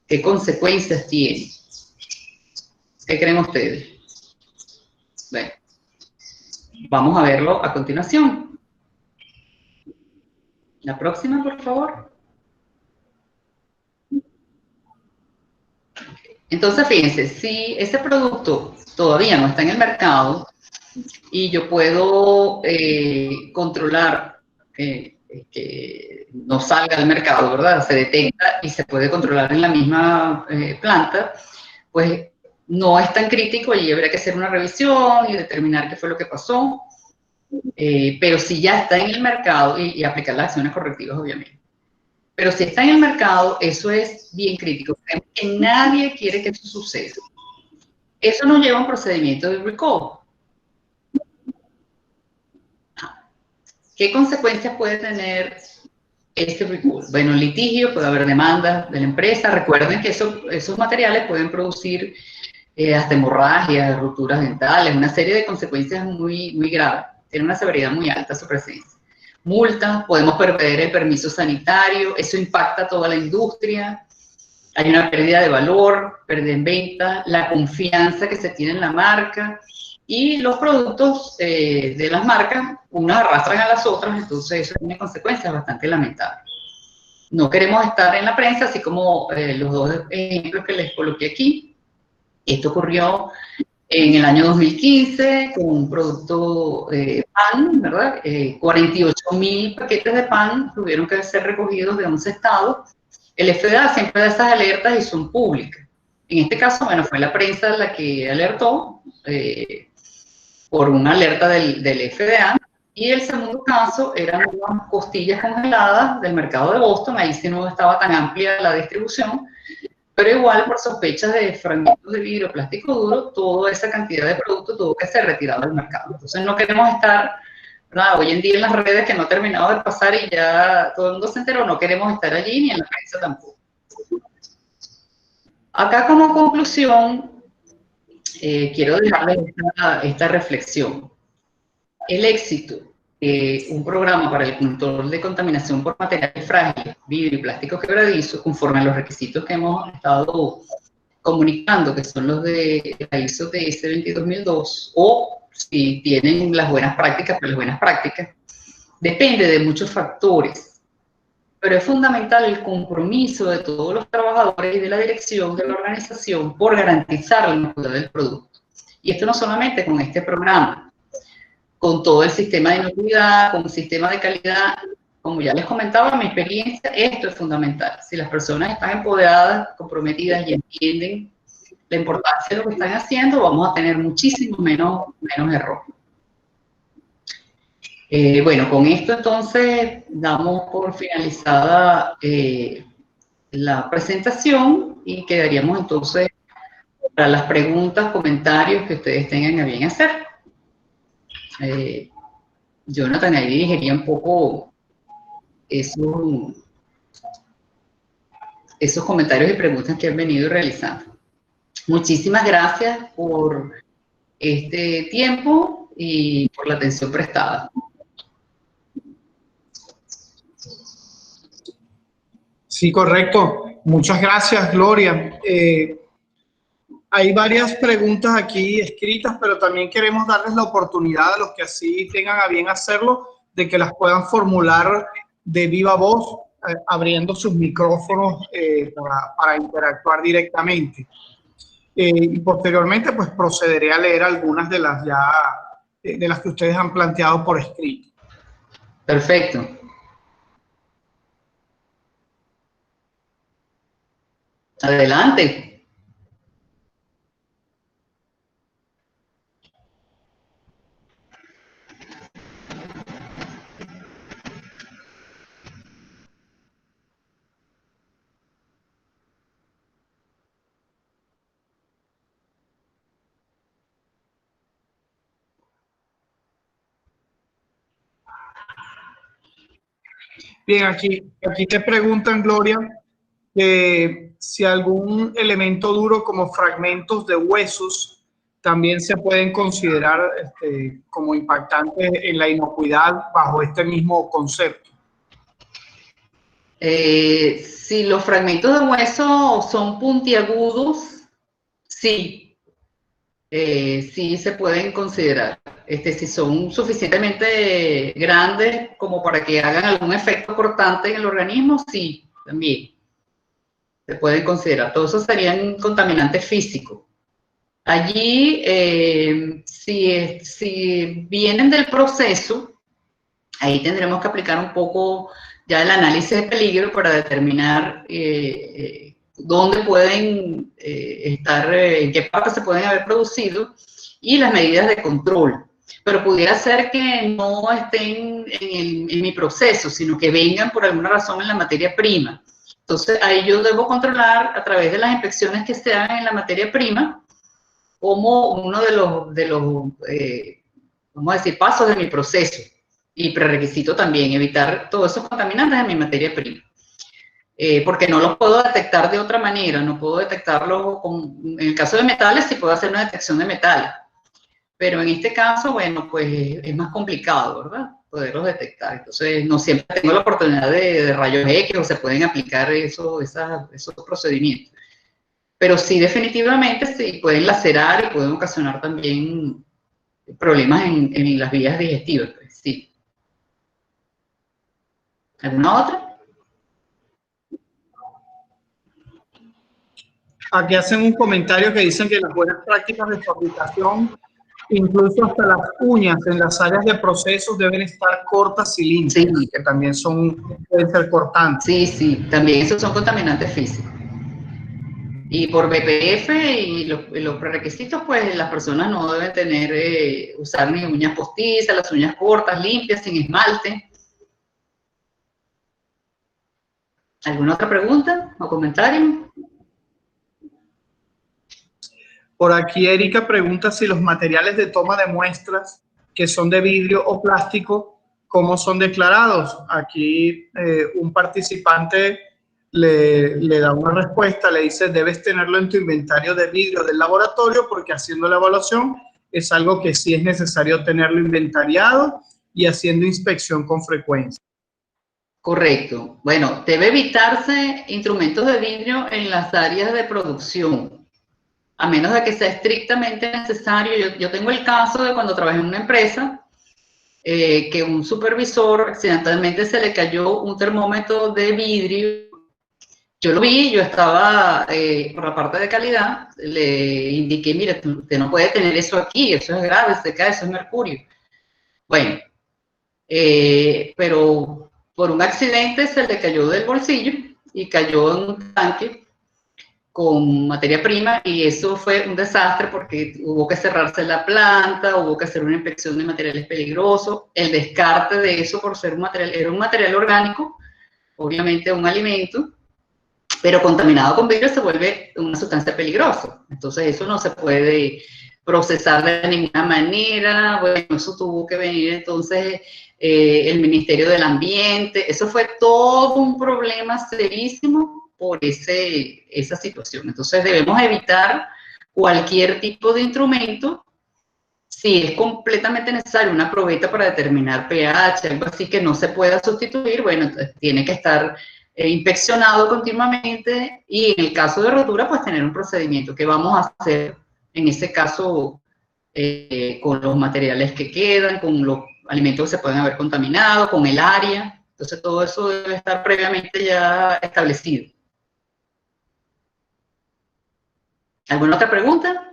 ¿Qué consecuencias tiene? ¿Qué creen ustedes? Bueno, vamos a verlo a continuación. La próxima, por favor. Entonces, fíjense, si ese producto todavía no está en el mercado y yo puedo controlar que no salga al mercado, ¿verdad? Se detecta y se puede controlar en la misma planta, pues no es tan crítico, allí habría que hacer una revisión y determinar qué fue lo que pasó, pero si ya está en el mercado y aplicar las acciones correctivas, obviamente. Pero si está en el mercado, eso es bien crítico, porque nadie quiere que eso suceda. Eso nos lleva a un procedimiento de recall. ¿Qué consecuencias puede tener este recall? Bueno, litigio, puede haber demandas de la empresa. Recuerden que esos materiales pueden producir hasta hemorragias, rupturas dentales, una serie de consecuencias muy, muy graves. Tiene una severidad muy alta su presencia. Multas, podemos perder el permiso sanitario, eso impacta a toda la industria. Hay una pérdida de valor, pérdida en venta, la confianza que se tiene en la marca y los productos de las marcas, unas arrastran a las otras, entonces eso tiene consecuencias bastante lamentables. No queremos estar en la prensa, así como los dos ejemplos que les coloqué aquí. Esto ocurrió en el año 2015 con un producto pan, ¿verdad? 48.000 paquetes de pan tuvieron que ser recogidos de 11 estados. El FDA siempre da esas alertas y son públicas. En este caso, bueno, fue la prensa la que alertó por una alerta del FDA. Y el segundo caso eran unas costillas congeladas del mercado de Boston. Ahí sí no estaba tan amplia la distribución, pero igual por sospechas de fragmentos de vidrio, plástico duro, toda esa cantidad de producto tuvo que ser retirado del mercado. Entonces no queremos estar, ¿verdad? Hoy en día en las redes que no ha terminado de pasar y ya todo el mundo se enteró, no queremos estar allí ni en la prensa tampoco. Acá como conclusión, quiero dejarles esta reflexión. El éxito de un programa para el control de contaminación por materiales frágiles, vidrio y plásticos quebradizos, conforme a los requisitos que hemos estado comunicando, que son los de la ISO TS 22002, o si tienen las buenas prácticas, pues las buenas prácticas, depende de muchos factores, pero es fundamental el compromiso de todos los trabajadores y de la dirección de la organización por garantizar la inocuidad del producto. Y esto no solamente con este programa, con todo el sistema de inocuidad, con un sistema de calidad. Como ya les comentaba, en mi experiencia, esto es fundamental. Si las personas están empoderadas, comprometidas y entienden la importancia de lo que están haciendo, vamos a tener muchísimo menos errores. Bueno, con esto entonces damos por finalizada la presentación y quedaríamos entonces para las preguntas, comentarios que ustedes tengan a bien hacer. Jonathan ahí dirigiría un poco esos comentarios y preguntas que han venido realizando. Muchísimas gracias por este tiempo y por la atención prestada. Sí, correcto. Muchas gracias, Gloria. Hay varias preguntas aquí escritas, pero también queremos darles la oportunidad a los que así tengan a bien hacerlo, de que las puedan formular de viva voz, abriendo sus micrófonos para interactuar directamente. Y posteriormente, pues procederé a leer algunas de las de las que ustedes han planteado por escrito. Perfecto. Adelante. Bien, aquí te preguntan, Gloria, si algún elemento duro como fragmentos de huesos también se pueden considerar como impactantes en la inocuidad bajo este mismo concepto. Si los fragmentos de hueso son puntiagudos, sí, sí se pueden considerar. Si son suficientemente grandes como para que hagan algún efecto cortante en el organismo, sí, también se pueden considerar. Todos esos serían contaminantes físicos. Allí, si vienen del proceso, Ahí tendremos que aplicar un poco ya el análisis de peligro para determinar dónde pueden estar, en qué parte se pueden haber producido y las medidas de control. Pero pudiera ser que no estén en mi proceso, sino que vengan por alguna razón en la materia prima. Entonces, ahí yo debo controlar a través de las inspecciones que se hagan en la materia prima, como uno de los vamos a decir, pasos de mi proceso y prerequisito también, evitar todos esos contaminantes en mi materia prima. Porque no los puedo detectar de otra manera, no puedo detectarlos, en el caso de metales sí puedo hacer una detección de metales, pero en este caso, bueno, pues es más complicado, ¿verdad? Poderlos detectar. Entonces, no siempre tengo la oportunidad de rayos X o se pueden aplicar esos procedimientos. Pero sí, definitivamente, sí, pueden lacerar y pueden ocasionar también problemas en las vías digestivas, pues, sí. ¿Alguna otra? Aquí hacen un comentario que dicen que las buenas prácticas de fabricación, incluso hasta las uñas en las áreas de procesos, deben estar cortas y limpias, Sí. que también pueden ser cortantes. Sí, sí, también esos son contaminantes físicos. Y por BPF y los prerequisitos, pues las personas no deben usar ni uñas postizas, las uñas cortas, limpias, sin esmalte. ¿Alguna otra pregunta o comentario? Por aquí Erika pregunta si los materiales de toma de muestras que son de vidrio o plástico, ¿cómo son declarados? Aquí un participante le da una respuesta, le dice, debes tenerlo en tu inventario de vidrio del laboratorio porque haciendo la evaluación es algo que sí es necesario tenerlo inventariado y haciendo inspección con frecuencia. Correcto. Bueno, debe evitarse instrumentos de vidrio en las áreas de producción, a menos de que sea estrictamente necesario. Yo tengo el caso de cuando trabajé en una empresa, que un supervisor accidentalmente se le cayó un termómetro de vidrio. Yo lo vi, yo estaba por la parte de calidad, le indiqué, mire, usted no puede tener eso aquí, eso es grave, se cae, eso es mercurio. Bueno, pero por un accidente se le cayó del bolsillo y cayó en un tanque con materia prima y eso fue un desastre porque hubo que cerrarse la planta, hubo que hacer una inspección de materiales peligrosos, el descarte de eso por ser un material, era un material orgánico, obviamente un alimento, pero contaminado con vidrio se vuelve una sustancia peligrosa. Entonces eso no se puede procesar de ninguna manera. Bueno, eso tuvo que venir entonces el Ministerio del Ambiente. Eso fue todo un problema serísimo por esa situación. Entonces debemos evitar cualquier tipo de instrumento. Si es completamente necesario una probeta para determinar pH, algo así que no se pueda sustituir, bueno, tiene que estar inspeccionado continuamente y en el caso de rotura, pues tener un procedimiento que vamos a hacer en ese caso con los materiales que quedan, con los alimentos que se pueden haber contaminado, con el área. Entonces todo eso debe estar previamente ya establecido. ¿Alguna otra pregunta?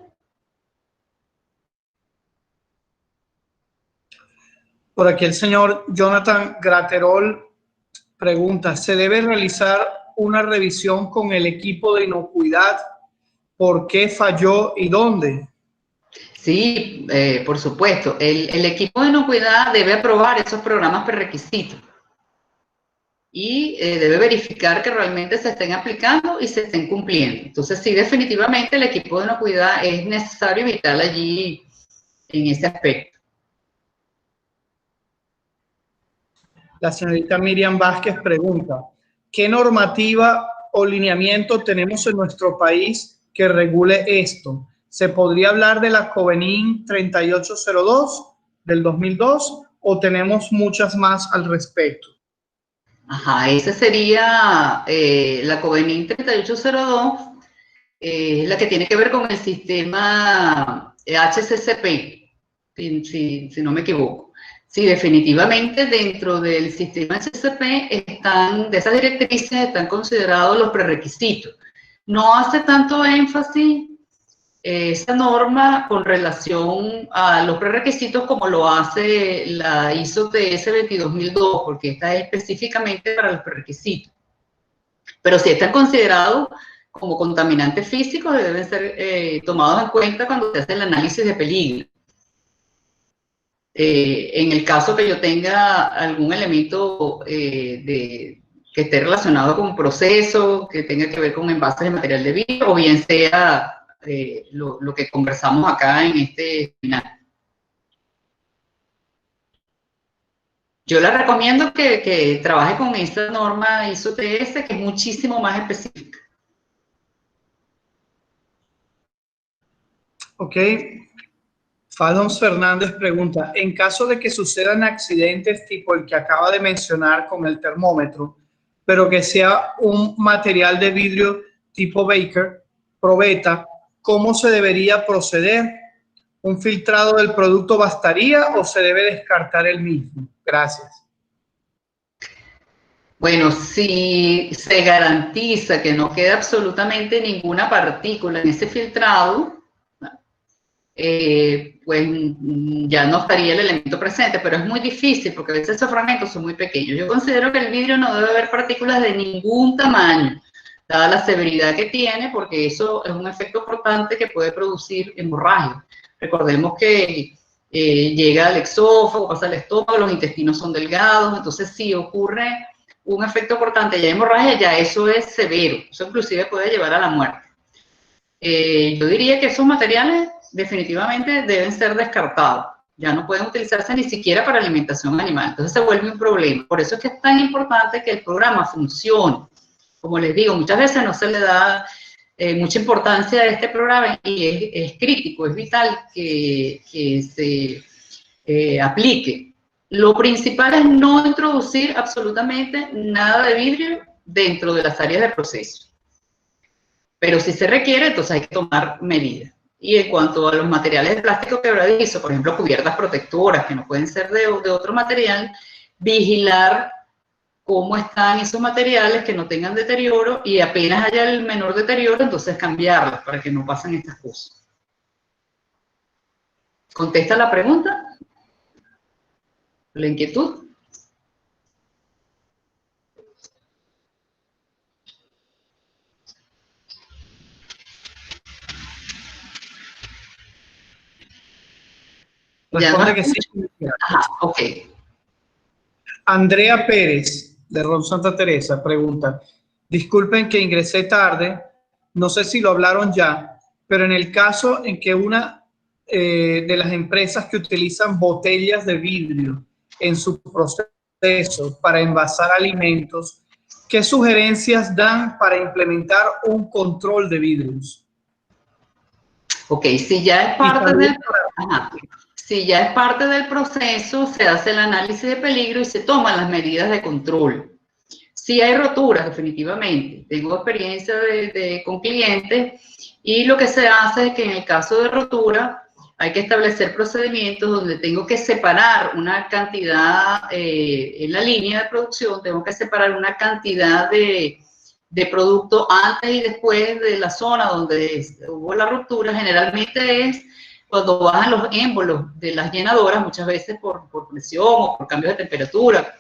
Por aquí el señor Jonathan Graterol pregunta, ¿se debe realizar una revisión con el equipo de inocuidad? ¿Por qué falló y dónde? Sí, por supuesto. El equipo de inocuidad debe aprobar esos programas prerequisitos y debe verificar que realmente se estén aplicando y se estén cumpliendo. Entonces, sí, definitivamente el equipo de inocuidad es necesario evitar allí en ese aspecto. La señorita Miriam Vázquez pregunta, ¿qué normativa o lineamiento tenemos en nuestro país que regule esto? ¿Se podría hablar de la Covenin 3802 del 2002 o tenemos muchas más al respecto? Ajá, esa sería la Covenin 3802, la que tiene que ver con el sistema HCCP, si no me equivoco. Sí, definitivamente dentro del sistema HCCP de esas directrices están considerados los prerequisitos. No hace tanto énfasis esa norma con relación a los prerequisitos como lo hace la ISO TS 22002, porque esta es específicamente para los prerequisitos. Pero si están considerados como contaminantes físicos, deben ser tomados en cuenta cuando se hace el análisis de peligro. En el caso que yo tenga algún elemento que esté relacionado con proceso, que tenga que ver con envases de material de vidrio, o bien sea lo que conversamos acá en este final. Yo le recomiendo que trabaje con esta norma ISO TS, que es muchísimo más específica. Ok. Fadons Fernández pregunta, en caso de que sucedan accidentes tipo el que acaba de mencionar con el termómetro, pero que sea un material de vidrio tipo Baker, probeta, ¿cómo se debería proceder? ¿Un filtrado del producto bastaría o se debe descartar el mismo? Gracias. Bueno, si se garantiza que no queda absolutamente ninguna partícula en ese filtrado, pues ya no estaría el elemento presente, pero es muy difícil porque a veces esos fragmentos son muy pequeños. Yo considero que el vidrio no debe haber partículas de ningún tamaño, dada la severidad que tiene, porque eso es un efecto cortante que puede producir hemorragia. Recordemos que llega al exófago, pasa al estómago, los intestinos son delgados, entonces si ocurre un efecto cortante, ya hemorragia, ya eso es severo, eso inclusive puede llevar a la muerte. Yo diría que esos materiales definitivamente deben ser descartados, ya no pueden utilizarse ni siquiera para alimentación animal, entonces se vuelve un problema. Por eso es que es tan importante que el programa funcione. Como les digo, muchas veces no se le da mucha importancia a este programa y es crítico, es vital que se aplique. Lo principal es no introducir absolutamente nada de vidrio dentro de las áreas de proceso. Pero si se requiere, entonces hay que tomar medidas. Y en cuanto a los materiales de plástico quebradizo, por ejemplo, cubiertas protectoras, que no pueden ser de otro material, vigilar cómo están esos materiales, que no tengan deterioro, y apenas haya el menor deterioro, entonces cambiarlos para que no pasen estas cosas. ¿Contesta la pregunta? ¿La inquietud? Responde que sí. Ajá, ok. Andrea Pérez, de Ron Santa Teresa, pregunta, disculpen que ingresé tarde, no sé si lo hablaron ya, pero en el caso en que una de las empresas que utilizan botellas de vidrio en su proceso para envasar alimentos, ¿qué sugerencias dan para implementar un control de vidrios? Ok, si ya es parte del programa. Si ya es parte del proceso, se hace el análisis de peligro y se toman las medidas de control. Si hay roturas, definitivamente. Tengo experiencia con clientes y lo que se hace es que en el caso de rotura hay que establecer procedimientos donde tengo que separar una cantidad en la línea de producción, tengo que separar una cantidad de producto antes y después de la zona donde hubo la ruptura. Generalmente es cuando bajan los émbolos de las llenadoras, muchas veces por presión o por cambios de temperatura,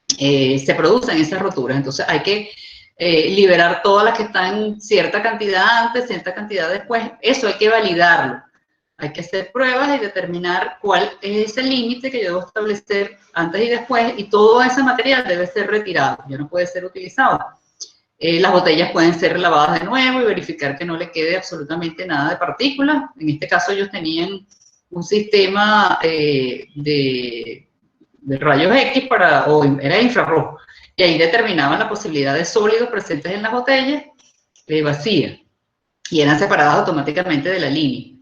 se producen esas roturas. Entonces hay que liberar todas las que están cierta cantidad antes, cierta cantidad después. Eso hay que validarlo. Hay que hacer pruebas y determinar cuál es ese límite que yo debo establecer antes y después, y todo ese material debe ser retirado, ya no puede ser utilizado. Las botellas pueden ser lavadas de nuevo y verificar que no le quede absolutamente nada de partículas. En este caso ellos tenían un sistema de rayos X era infrarrojo, y ahí determinaban la posibilidad de sólidos presentes en las botellas vacías, y eran separadas automáticamente de la línea.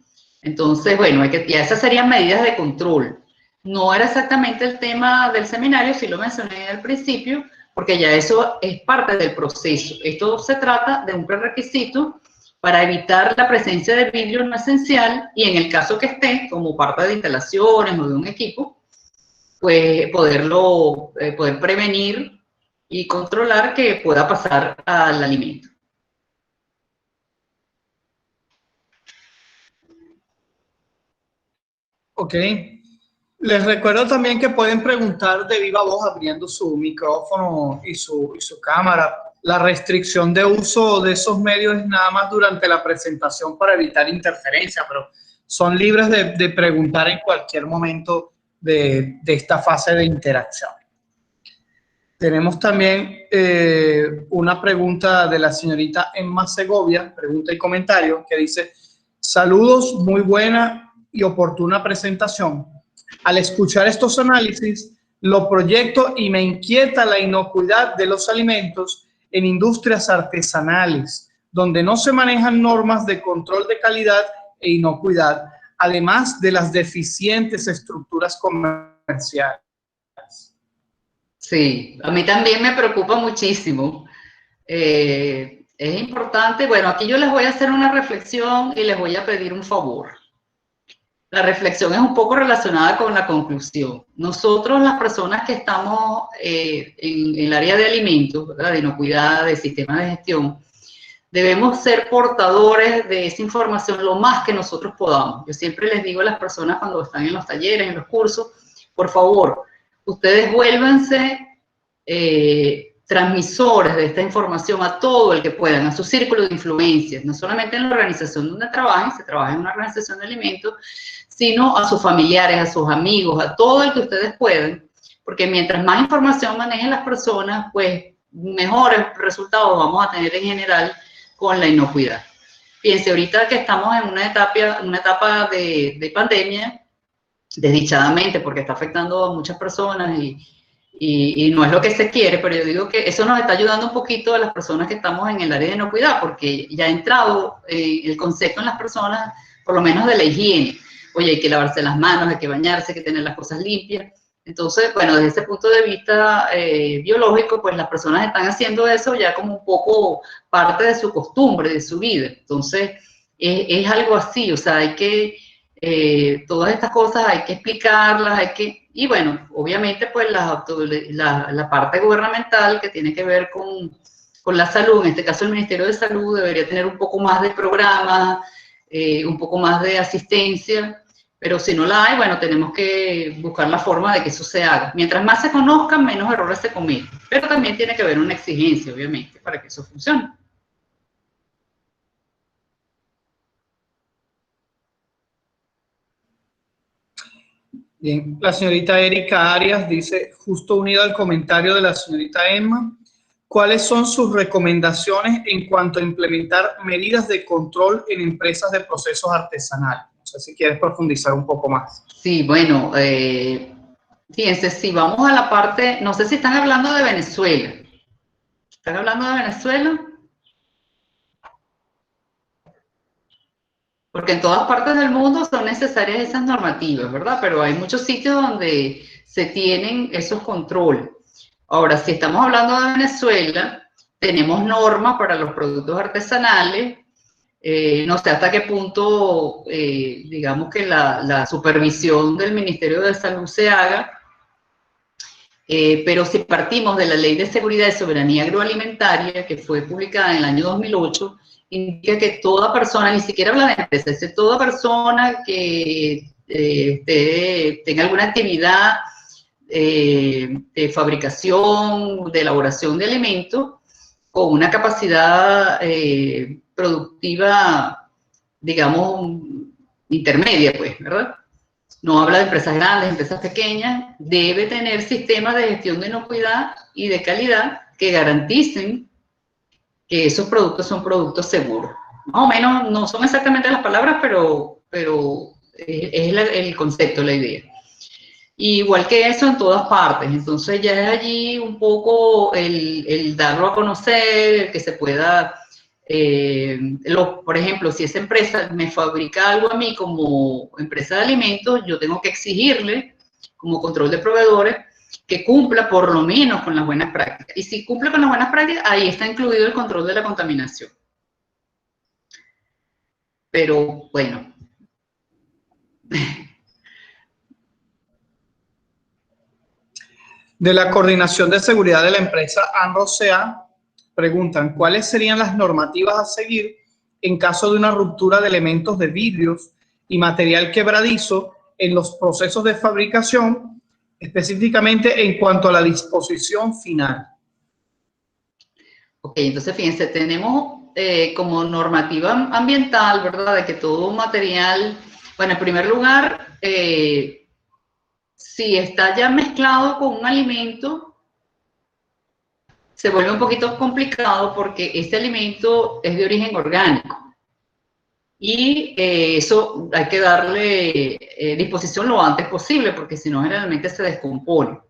Entonces, bueno, ya esas serían medidas de control. No era exactamente el tema del seminario, sí lo mencioné al principio, porque ya eso es parte del proceso. Esto se trata de un prerequisito para evitar la presencia de vidrio no esencial, y en el caso que esté como parte de instalaciones o de un equipo, pues poder prevenir y controlar que pueda pasar al alimento. Ok. Les recuerdo también que pueden preguntar de viva voz abriendo su micrófono y su cámara. La restricción de uso de esos medios es nada más durante la presentación para evitar interferencia, pero son libres de preguntar en cualquier momento de esta fase de interacción. Tenemos también una pregunta de la señorita Emma Segovia, pregunta y comentario, que dice: saludos, muy buena y oportuna presentación. Al escuchar estos análisis, lo proyecto y me inquieta la inocuidad de los alimentos en industrias artesanales, donde no se manejan normas de control de calidad e inocuidad, además de las deficientes estructuras comerciales. Sí, a mí también me preocupa muchísimo. Es importante, bueno, aquí yo les voy a hacer una reflexión y les voy a pedir un favor. La reflexión es un poco relacionada con la conclusión. Nosotros, las personas que estamos en el área de alimentos, ¿verdad?, de inocuidad, de sistemas de gestión, debemos ser portadores de esa información lo más que nosotros podamos. Yo siempre les digo a las personas cuando están en los talleres, en los cursos, por favor, ustedes vuélvanse transmisores de esta información a todo el que puedan, a su círculo de influencias, no solamente en la organización donde trabajen, se trabaja en una organización de alimentos, sino a sus familiares, a sus amigos, a todo el que ustedes puedan, porque mientras más información manejen las personas, pues mejores resultados vamos a tener en general con la inocuidad. Fíjense, ahorita que estamos en una etapa de pandemia, desdichadamente, porque está afectando a muchas personas y no es lo que se quiere, pero yo digo que eso nos está ayudando un poquito a las personas que estamos en el área de inocuidad, porque ya ha entrado el concepto en las personas, por lo menos de la higiene. Oye, hay que lavarse las manos, hay que bañarse, hay que tener las cosas limpias. Entonces, bueno, desde ese punto de vista biológico, pues las personas están haciendo eso ya como un poco parte de su costumbre, de su vida. Entonces, es algo así, o sea, hay que, todas estas cosas hay que explicarlas, y bueno, obviamente pues la parte gubernamental que tiene que ver con la salud, en este caso el Ministerio de Salud debería tener un poco más de programas, un poco más de asistencia, pero si no la hay, bueno, tenemos que buscar la forma de que eso se haga. Mientras más se conozcan, menos errores se cometen. Pero también tiene que haber una exigencia, obviamente, para que eso funcione. Bien, la señorita Erika Arias dice, justo unido al comentario de la señorita Emma, ¿cuáles son sus recomendaciones en cuanto a implementar medidas de control en empresas de procesos artesanales? No sé si quieres profundizar un poco más. Sí, bueno, fíjense, si vamos a la parte, no sé si están hablando de Venezuela. ¿Están hablando de Venezuela? Porque en todas partes del mundo son necesarias esas normativas, ¿verdad? Pero hay muchos sitios donde se tienen esos controles. Ahora, si estamos hablando de Venezuela, tenemos normas para los productos artesanales. No sé hasta qué punto, digamos que la supervisión del Ministerio de Salud se haga, pero si partimos de la Ley de Seguridad y Soberanía Agroalimentaria, que fue publicada en el año 2008, indica que toda persona, ni siquiera habla de empresas, es toda persona que tenga alguna actividad de fabricación, de elaboración de alimentos, con una capacidad productiva, digamos, intermedia, pues, ¿verdad? No habla de empresas grandes, empresas pequeñas, debe tener sistemas de gestión de inocuidad y de calidad que garanticen que esos productos son productos seguros. Más o menos, no son exactamente las palabras, pero es el concepto, la idea. Igual que eso en todas partes, entonces ya es allí un poco el darlo a conocer, el que se pueda, por ejemplo, si esa empresa me fabrica algo a mí como empresa de alimentos, yo tengo que exigirle, como control de proveedores, que cumpla por lo menos con las buenas prácticas. Y si cumple con las buenas prácticas, ahí está incluido el control de la contaminación. Pero, bueno. De la Coordinación de Seguridad de la empresa ANROCEA, preguntan, ¿cuáles serían las normativas a seguir en caso de una ruptura de elementos de vidrios y material quebradizo en los procesos de fabricación, específicamente en cuanto a la disposición final. Ok, entonces fíjense, tenemos como normativa ambiental, ¿verdad? De que todo material, bueno, en primer lugar, si está ya mezclado con un alimento, se vuelve un poquito complicado porque este alimento es de origen orgánico. Y eso hay que darle disposición lo antes posible, porque si no, generalmente se descompone.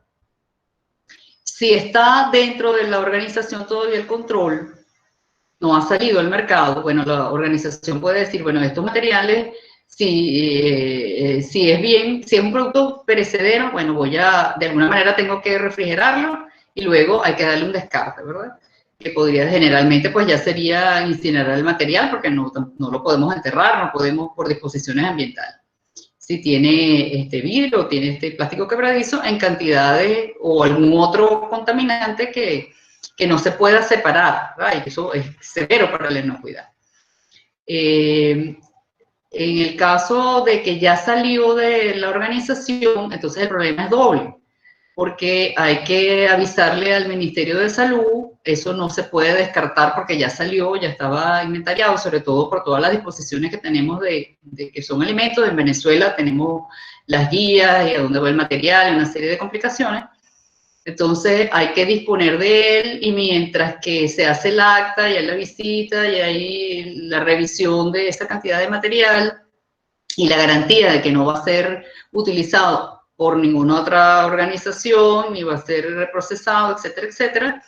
Si está dentro de la organización todavía el control, no ha salido al mercado, bueno, la organización puede decir, bueno, estos materiales, si es un producto perecedero, bueno, de alguna manera tengo que refrigerarlo y luego hay que darle un descarte, ¿verdad? Que podría generalmente, pues ya sería incinerar el material porque no lo podemos enterrar, no podemos por disposiciones ambientales. Si tiene este vidrio, tiene este plástico quebradizo en cantidades o algún otro contaminante que no se pueda separar, ¿verdad? Y que eso es severo para la inocuidad. En el caso de que ya salió de la organización, entonces el problema es doble, porque hay que avisarle al Ministerio de Salud, eso no se puede descartar porque ya salió, ya estaba inventariado, sobre todo por todas las disposiciones que tenemos de que son alimentos. En Venezuela tenemos las guías y a dónde va el material, una serie de complicaciones. Entonces hay que disponer de él y mientras que se hace el acta y hay la visita y hay la revisión de esa cantidad de material y la garantía de que no va a ser utilizado por ninguna otra organización ni va a ser reprocesado, etcétera, etcétera,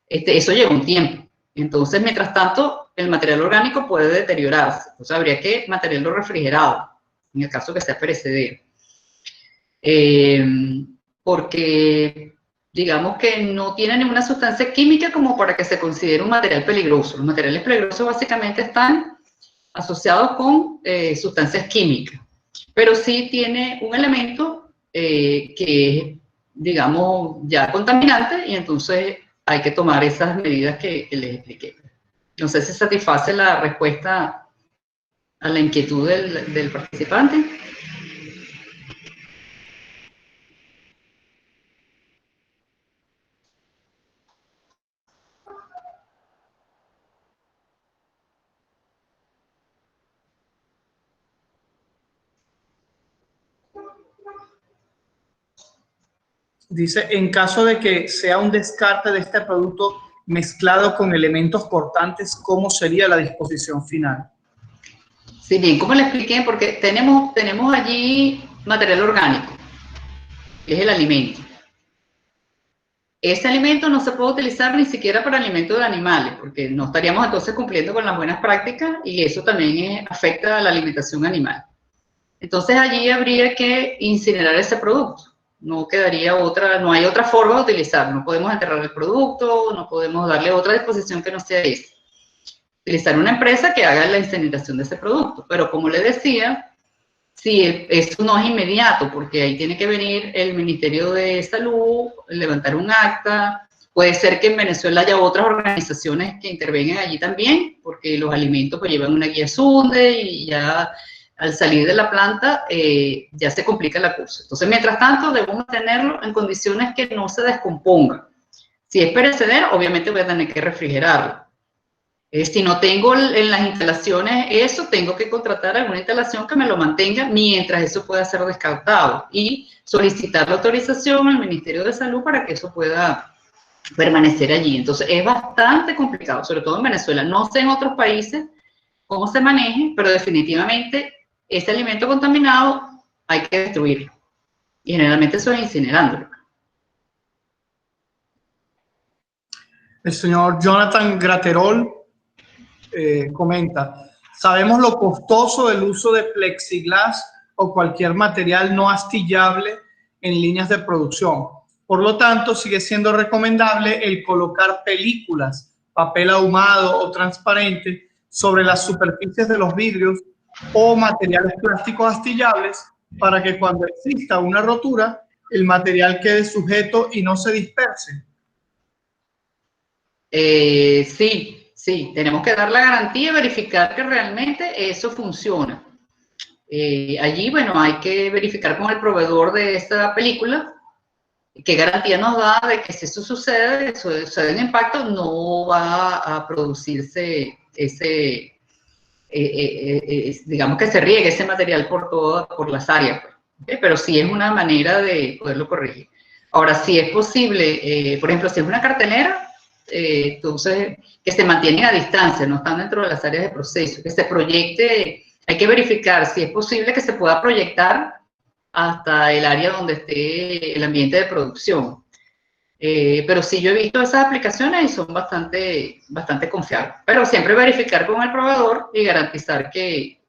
eso lleva un tiempo. Entonces, mientras tanto, el material orgánico puede deteriorarse. Entonces habría que mantenerlo refrigerado, en el caso que sea perecedero. Porque digamos que no tiene ninguna sustancia química como para que se considere un material peligroso. Los materiales peligrosos básicamente están asociados con sustancias químicas, pero sí tiene un elemento que es, digamos, ya contaminante y entonces hay que tomar esas medidas que les expliqué. No sé si satisface la respuesta a la inquietud del participante. Dice, en caso de que sea un descarte de este producto mezclado con elementos cortantes, ¿cómo sería la disposición final? Sí, bien, como le expliqué, porque tenemos allí material orgánico, que es el alimento. Ese alimento no se puede utilizar ni siquiera para alimento de animales, porque no estaríamos entonces cumpliendo con las buenas prácticas y eso también afecta a la alimentación animal. Entonces allí habría que incinerar ese producto. No quedaría no hay otra forma de utilizarlo. No podemos enterrar el producto, no podemos darle otra disposición que no sea esa. Utilizar una empresa que haga la incineración de ese producto. Pero como le decía, sí, eso no es inmediato, porque ahí tiene que venir el Ministerio de Salud, levantar un acta. Puede ser que en Venezuela haya otras organizaciones que intervengan allí también, porque los alimentos pues llevan una guía SUNDE y ya al salir de la planta ya se complica la cosa. Entonces, mientras tanto, debemos mantenerlo en condiciones que no se descomponga. Si es perecedero, obviamente voy a tener que refrigerarlo. Si no tengo en las instalaciones eso, tengo que contratar alguna instalación que me lo mantenga mientras eso pueda ser descartado y solicitar la autorización al Ministerio de Salud para que eso pueda permanecer allí. Entonces, es bastante complicado, sobre todo en Venezuela. No sé en otros países cómo se maneje, pero definitivamente ese alimento contaminado hay que destruirlo. Y generalmente eso es incinerándolo. El señor Jonathan Graterol comenta, sabemos lo costoso del uso de plexiglas o cualquier material no astillable en líneas de producción. Por lo tanto, sigue siendo recomendable el colocar películas, papel ahumado o transparente sobre las superficies de los vidrios o materiales plásticos astillables para que cuando exista una rotura, el material quede sujeto y no se disperse. Sí, tenemos que dar la garantía y verificar que realmente eso funciona. Allí, bueno, hay que verificar con el proveedor de esta película qué garantía nos da de que si eso sucede un impacto, no va a producirse ese, digamos que se riegue ese material por las áreas, pues. ¿Okay? Pero sí es una manera de poderlo corregir. Ahora, si es posible, por ejemplo, si es una cartelera, entonces, que se mantienen a distancia, no están dentro de las áreas de proceso, que se proyecte, hay que verificar si es posible que se pueda proyectar hasta el área donde esté el ambiente de producción. Pero sí, yo he visto esas aplicaciones y son bastante confiables. Pero siempre verificar con el proveedor y garantizar que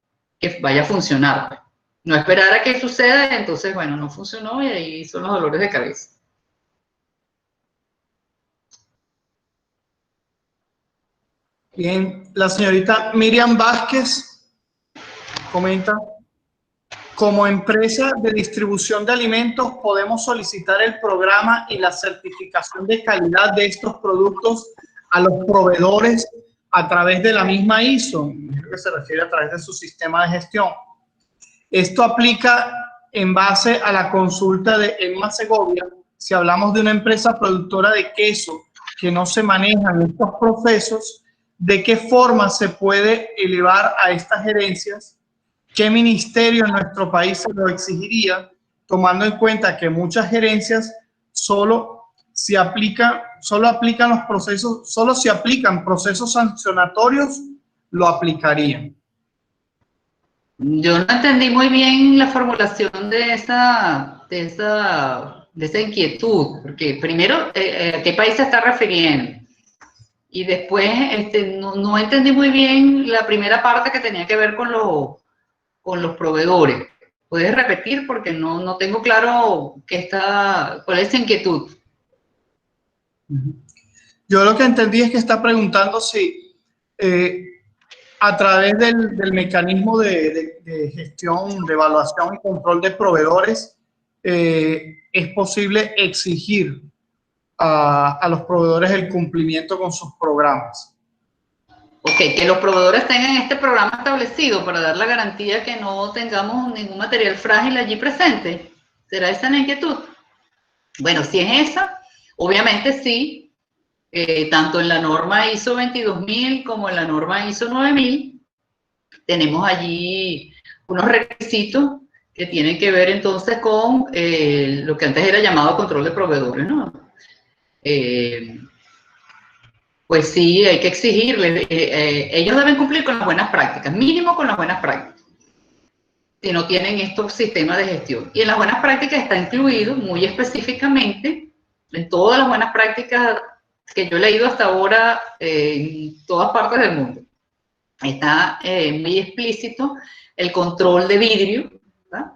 vaya a funcionar. No esperar a que suceda, entonces, bueno, no funcionó y ahí son los dolores de cabeza. Bien, la señorita Miriam Vázquez comenta: como empresa de distribución de alimentos, podemos solicitar el programa y la certificación de calidad de estos productos a los proveedores a través de la misma ISO, que se refiere a través de su sistema de gestión. Esto aplica en base a la consulta de Emma Segovia. Si hablamos de una empresa productora de queso que no se manejan estos procesos, ¿de qué forma se puede elevar a estas gerencias? ¿Qué ministerio en nuestro país se lo exigiría, tomando en cuenta que muchas gerencias solo si aplican procesos sancionatorios, lo aplicarían? Yo no entendí muy bien la formulación de esa inquietud, porque primero, ¿a qué país se está refiriendo? Y después, no entendí muy bien la primera parte que tenía que ver con los proveedores. ¿Puedes repetir? Porque no tengo claro cuál es la inquietud. Yo lo que entendí es que está preguntando si a través del mecanismo de gestión, de evaluación y control de proveedores, es posible exigir a los proveedores el cumplimiento con sus programas. Ok, que los proveedores tengan este programa establecido para dar la garantía que no tengamos ningún material frágil allí presente. ¿Será esa la inquietud? Bueno, si es esa, obviamente sí, tanto en la norma ISO 22000 como en la norma ISO 9000, tenemos allí unos requisitos que tienen que ver entonces con lo que antes era llamado control de proveedores, ¿no? Pues sí, hay que exigirles. Ellos deben cumplir con las buenas prácticas, mínimo con las buenas prácticas, si no tienen estos sistemas de gestión. Y en las buenas prácticas está incluido muy específicamente, en todas las buenas prácticas que yo he leído hasta ahora en todas partes del mundo, está muy explícito el control de vidrio, ¿verdad?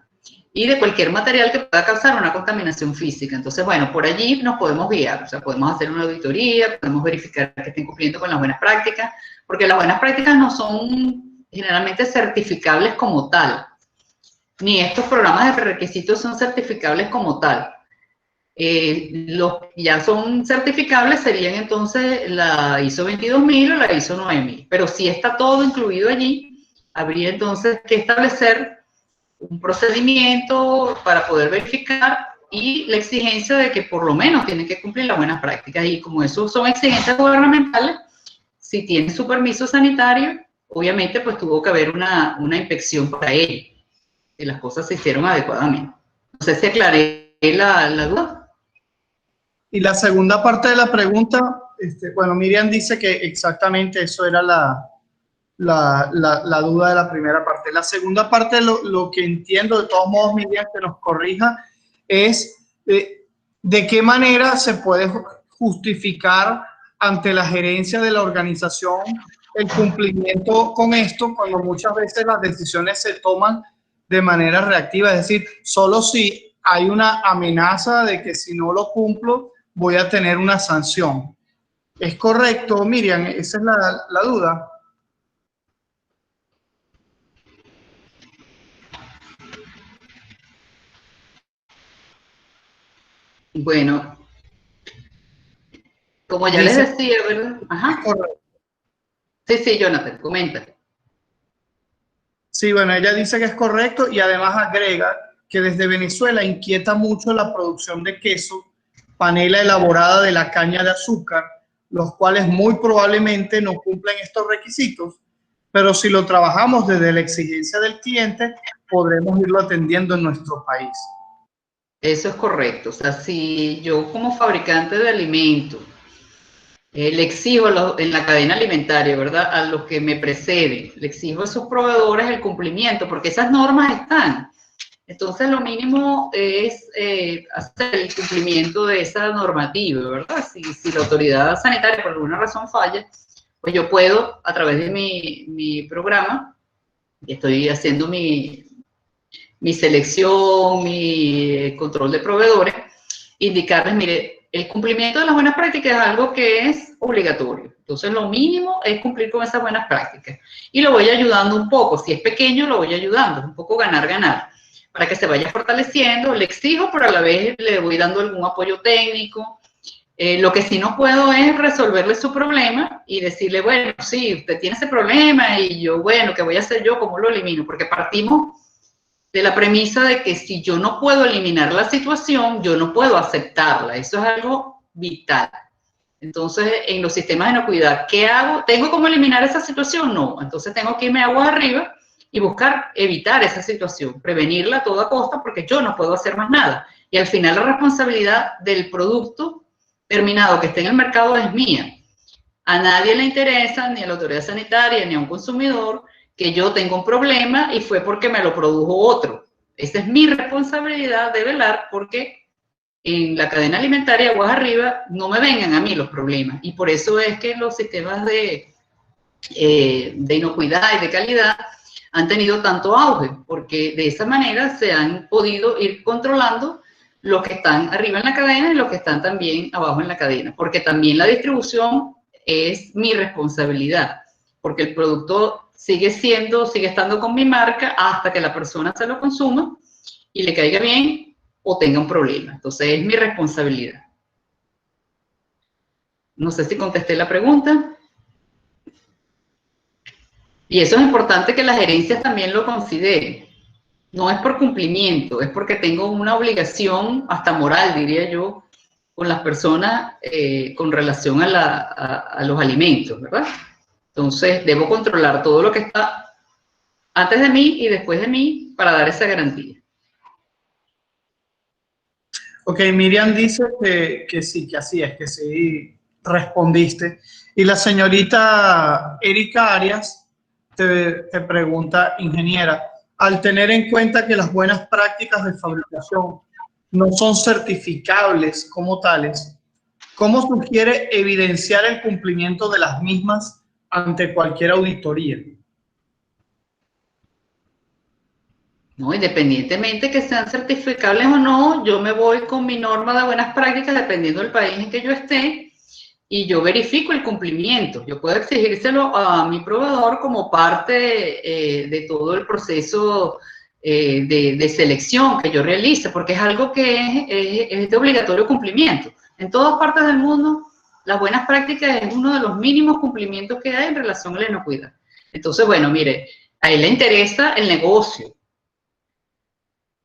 Y de cualquier material que pueda causar una contaminación física. Entonces, bueno, por allí nos podemos guiar, o sea, podemos hacer una auditoría, podemos verificar que estén cumpliendo con las buenas prácticas, porque las buenas prácticas no son generalmente certificables como tal, ni estos programas de requisitos son certificables como tal. Los que ya son certificables serían entonces la ISO 22000 o la ISO 9000, pero si está todo incluido allí, habría entonces que establecer un procedimiento para poder verificar y la exigencia de que por lo menos tienen que cumplir las buenas prácticas. Y como eso son exigencias gubernamentales, si tienen su permiso sanitario, obviamente pues tuvo que haber una inspección para ello, que las cosas se hicieron adecuadamente. No sé si aclaré la duda. Y la segunda parte de la pregunta, bueno, Miriam dice que exactamente eso era la duda de la primera parte. La segunda parte, lo que entiendo, de todos modos, Miriam, que nos corrija, es de qué manera se puede justificar ante la gerencia de la organización el cumplimiento con esto, cuando muchas veces las decisiones se toman de manera reactiva, es decir, solo si hay una amenaza de que si no lo cumplo voy a tener una sanción. ¿Es correcto, Miriam? Esa es la duda. Bueno, como ya les decía, ¿verdad? Ajá. Sí, Jonathan, comenta. Sí, bueno, ella dice que es correcto y además agrega que desde Venezuela inquieta mucho la producción de queso, panela elaborada de la caña de azúcar, los cuales muy probablemente no cumplen estos requisitos, pero si lo trabajamos desde la exigencia del cliente, podremos irlo atendiendo en nuestro país. Eso es correcto. O sea, si yo como fabricante de alimentos le exijo en la cadena alimentaria, ¿verdad? A los que me preceden, le exijo a esos proveedores el cumplimiento, porque esas normas están. Entonces, lo mínimo es hacer el cumplimiento de esa normativa, ¿verdad? Si la autoridad sanitaria por alguna razón falla, pues yo puedo, a través de mi programa, estoy haciendo mi selección, mi control de proveedores, indicarles, mire, el cumplimiento de las buenas prácticas es algo que es obligatorio. Entonces, lo mínimo es cumplir con esas buenas prácticas. Y lo voy ayudando un poco. Si es pequeño, lo voy ayudando. Es un poco ganar, ganar. Para que se vaya fortaleciendo, le exijo, pero a la vez le voy dando algún apoyo técnico. Lo que sí no puedo es resolverle su problema y decirle, bueno, sí, usted tiene ese problema y yo, bueno, ¿qué voy a hacer yo? ¿Cómo lo elimino? Porque partimos de la premisa de que si yo no puedo eliminar la situación, yo no puedo aceptarla. Eso es algo vital. Entonces, en los sistemas de inocuidad, ¿qué hago? ¿Tengo cómo eliminar esa situación? No. Entonces, tengo que irme aguas arriba y buscar evitar esa situación, prevenirla a toda costa, porque yo no puedo hacer más nada. Y al final, la responsabilidad del producto terminado que esté en el mercado es mía. A nadie le interesa, ni a la autoridad sanitaria, ni a un consumidor, que yo tengo un problema y fue porque me lo produjo otro. Esa es mi responsabilidad de velar porque en la cadena alimentaria, aguas arriba, no me vengan a mí los problemas. Y por eso es que los sistemas de inocuidad y de calidad han tenido tanto auge, porque de esa manera se han podido ir controlando los que están arriba en la cadena y los que están también abajo en la cadena, porque también la distribución es mi responsabilidad, porque el producto sigue estando con mi marca hasta que la persona se lo consuma y le caiga bien o tenga un problema. Entonces es mi responsabilidad. No sé si contesté la pregunta. Y eso es importante que las gerencias también lo consideren. No es por cumplimiento, es porque tengo una obligación, hasta moral, diría yo, con las personas con relación a los alimentos, ¿verdad? Entonces, debo controlar todo lo que está antes de mí y después de mí para dar esa garantía. Ok, Miriam dice que sí, que así es, que sí respondiste. Y la señorita Erika Arias te pregunta, ingeniera, al tener en cuenta que las buenas prácticas de fabricación no son certificables como tales, ¿cómo sugiere evidenciar el cumplimiento de las mismas ante cualquier auditoría? No, independientemente que sean certificables o no, yo me voy con mi norma de buenas prácticas dependiendo del país en que yo esté y yo verifico el cumplimiento. Yo puedo exigírselo a mi proveedor como parte de todo el proceso de selección que yo realice, porque es algo que es de obligatorio cumplimiento. En todas partes del mundo, las buenas prácticas es uno de los mínimos cumplimientos que hay en relación a la inocuidad. Entonces, bueno, mire, a él le interesa el negocio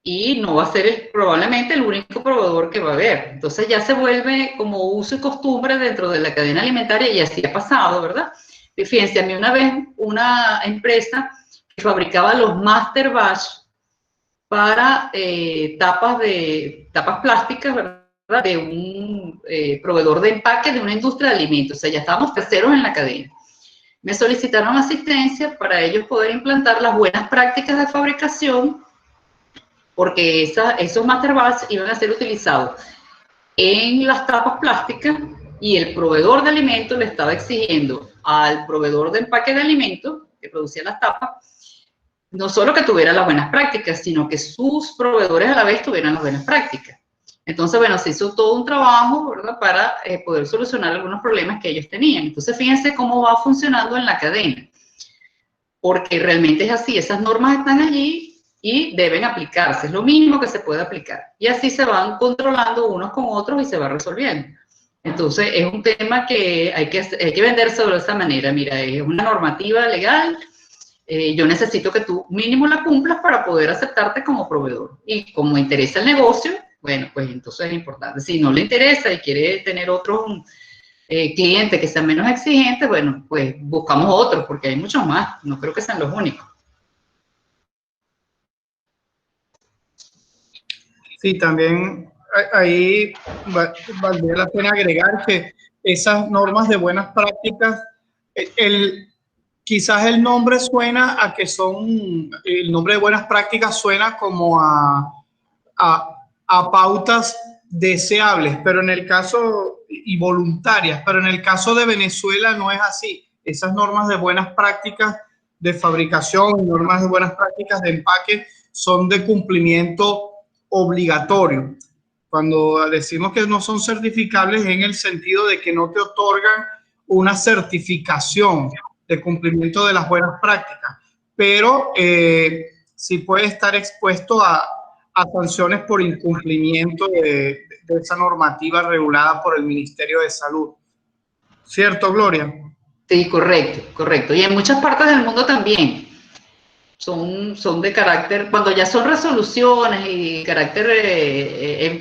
y no va a ser probablemente el único proveedor que va a haber. Entonces ya se vuelve como uso y costumbre dentro de la cadena alimentaria y así ha pasado, ¿verdad? Y fíjense, a mí una vez una empresa que fabricaba los Master Batch para tapas plásticas, ¿verdad? De un proveedor de empaque de una industria de alimentos. O sea, ya estábamos terceros en la cadena. Me solicitaron asistencia para ellos poder implantar las buenas prácticas de fabricación, porque esos master batch iban a ser utilizados en las tapas plásticas y el proveedor de alimentos le estaba exigiendo al proveedor de empaque de alimentos que producía las tapas, no solo que tuviera las buenas prácticas, sino que sus proveedores a la vez tuvieran las buenas prácticas. Entonces, bueno, se hizo todo un trabajo, ¿verdad?, para poder solucionar algunos problemas que ellos tenían. Entonces, fíjense cómo va funcionando en la cadena, porque realmente es así, esas normas están allí y deben aplicarse, es lo mínimo que se puede aplicar. Y así se van controlando unos con otros y se va resolviendo. Entonces, es un tema que hay que venderse de esa manera. Mira, es una normativa legal, yo necesito que tú mínimo la cumplas para poder aceptarte como proveedor. Y como interesa el negocio, bueno, pues entonces es importante. Si no le interesa y quiere tener otros clientes que sean menos exigentes, bueno, pues buscamos otros, porque hay muchos más, no creo que sean los únicos. Sí, también ahí valdría la pena agregar que esas normas de buenas prácticas, quizás el nombre suena a que son, el nombre de buenas prácticas suena como a pautas deseables, pero en el caso, y voluntarias, pero en el caso de Venezuela no es así. Esas normas de buenas prácticas de fabricación, normas de buenas prácticas de empaque son de cumplimiento obligatorio. Cuando decimos que no son certificables en el sentido de que no te otorgan una certificación de cumplimiento de las buenas prácticas, pero sí puede estar expuesto a sanciones por incumplimiento de esa normativa regulada por el Ministerio de Salud. ¿Cierto, Gloria? Sí, correcto, correcto. Y en muchas partes del mundo también. Son de carácter, cuando ya son resoluciones y carácter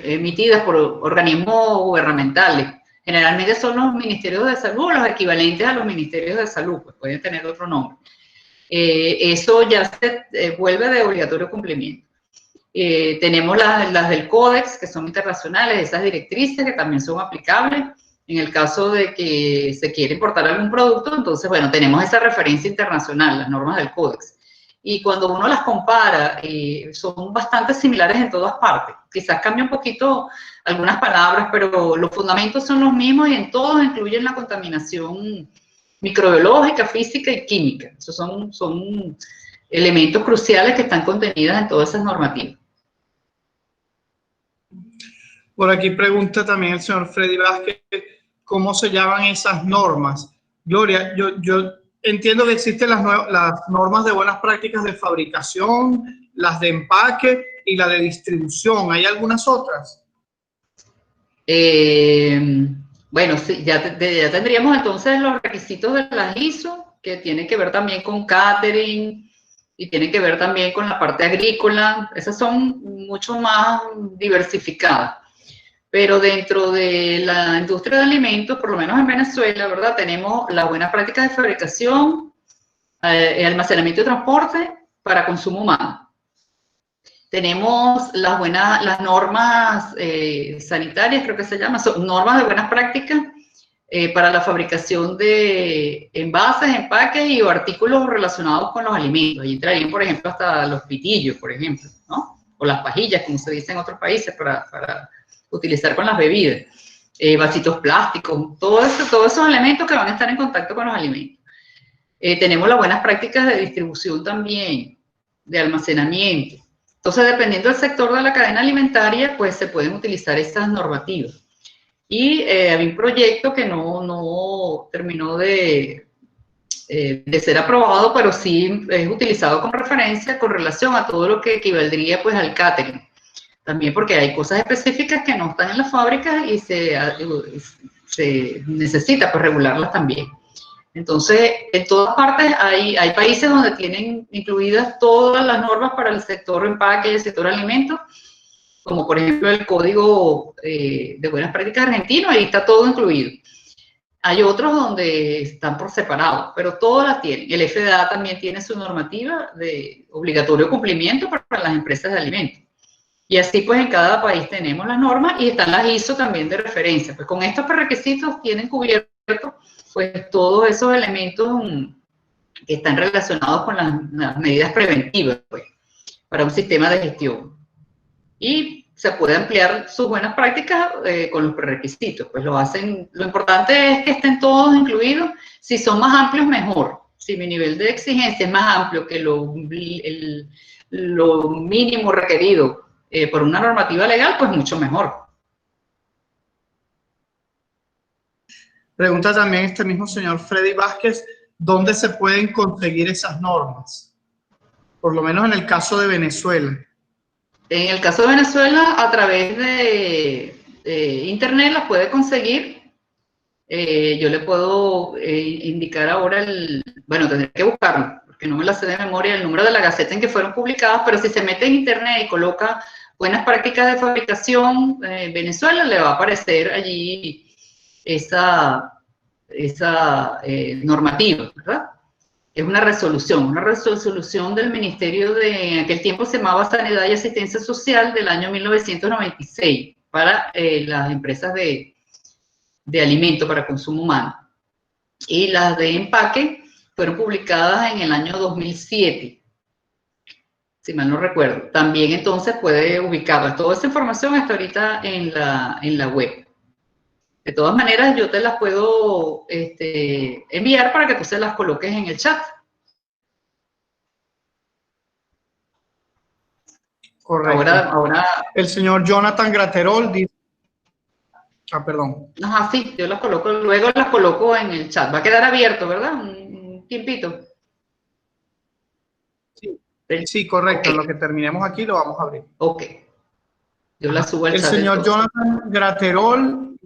emitidas por organismos gubernamentales, generalmente son los ministerios de salud, los equivalentes a los ministerios de salud, pues pueden tener otro nombre. Eso ya se vuelve de obligatorio cumplimiento. Tenemos las del Códex, que son internacionales, esas directrices que también son aplicables. En el caso de que se quiere importar algún producto, entonces, bueno, tenemos esa referencia internacional, las normas del Códex. Y cuando uno las compara, son bastante similares en todas partes. Quizás cambia un poquito algunas palabras, pero los fundamentos son los mismos y en todos incluyen la contaminación microbiológica, física y química. Esos son elementos cruciales que están contenidos en todas esas normativas. Por aquí pregunta también el señor Freddy Vázquez, ¿cómo se llaman esas normas? Gloria, yo entiendo que existen las normas de buenas prácticas de fabricación, las de empaque y la de distribución. ¿Hay algunas otras? Bueno, sí, ya tendríamos entonces los requisitos de las ISO, que tienen que ver también con catering y tienen que ver también con la parte agrícola. Esas son mucho más diversificadas. Pero dentro de la industria de alimentos, por lo menos en Venezuela, ¿verdad? Tenemos las buenas prácticas de fabricación, almacenamiento y transporte para consumo humano. Tenemos las normas sanitarias, creo que se llama, son normas de buenas prácticas para la fabricación de envases, empaques y artículos relacionados con los alimentos. Ahí entrarían, por ejemplo, hasta los pitillos, por ejemplo, ¿no? O las pajillas, como se dice en otros países, para utilizar con las bebidas, vasitos plásticos, todos esos elementos que van a estar en contacto con los alimentos. Tenemos las buenas prácticas de distribución también, de almacenamiento. Entonces, dependiendo del sector de la cadena alimentaria, pues se pueden utilizar esas normativas. Y había un proyecto que no terminó de ser aprobado, pero sí es utilizado como referencia con relación a todo lo que equivaldría pues al catering. También porque hay cosas específicas que no están en las fábricas y se necesita pues regularlas también. Entonces, en todas partes hay países donde tienen incluidas todas las normas para el sector empaque y el sector alimentos, como por ejemplo el Código de Buenas Prácticas argentino, ahí está todo incluido. Hay otros donde están por separado, pero todas las tienen. El FDA también tiene su normativa de obligatorio cumplimiento para las empresas de alimentos. Y así pues en cada país tenemos las normas y están las ISO también de referencia. Pues con estos requisitos tienen cubierto pues todos esos elementos que están relacionados con las medidas preventivas pues, para un sistema de gestión. Y se puede ampliar sus buenas prácticas con los prerequisitos. Pues lo importante es que estén todos incluidos. Si son más amplios, mejor. Si mi nivel de exigencia es más amplio que lo mínimo requerido por una normativa legal, pues mucho mejor. Pregunta también este mismo señor Freddy Vázquez, ¿dónde se pueden conseguir esas normas? Por lo menos en el caso de Venezuela. En el caso de Venezuela, a través de internet las puede conseguir. Yo le puedo indicar ahora bueno, tendré que buscarlo, porque no me la sé de memoria, el número de la Gaceta en que fueron publicadas, pero si se mete en internet y coloca buenas prácticas de fabricación Venezuela, le va a aparecer allí esa normativa, ¿verdad? Es una resolución del Ministerio de, en aquel tiempo se llamaba Sanidad y Asistencia Social, del año 1996, para las empresas de alimento para consumo humano. Y las de empaque fueron publicadas en el año 2007, si mal no recuerdo. También entonces puede ubicarla. Toda esa información está ahorita en la web. De todas maneras, yo te las puedo enviar para que tú se las coloques en el chat. Correcto. Ahora. El señor Jonathan Graterol dice... Ah, perdón. Ajá, sí, yo las coloco, luego las coloco en el chat. Va a quedar abierto, ¿verdad? Un tiempito. Sí, correcto. Okay. En lo que terminemos aquí lo vamos a abrir. Ok. Yo la subo al chat. El señor Jonathan Graterol,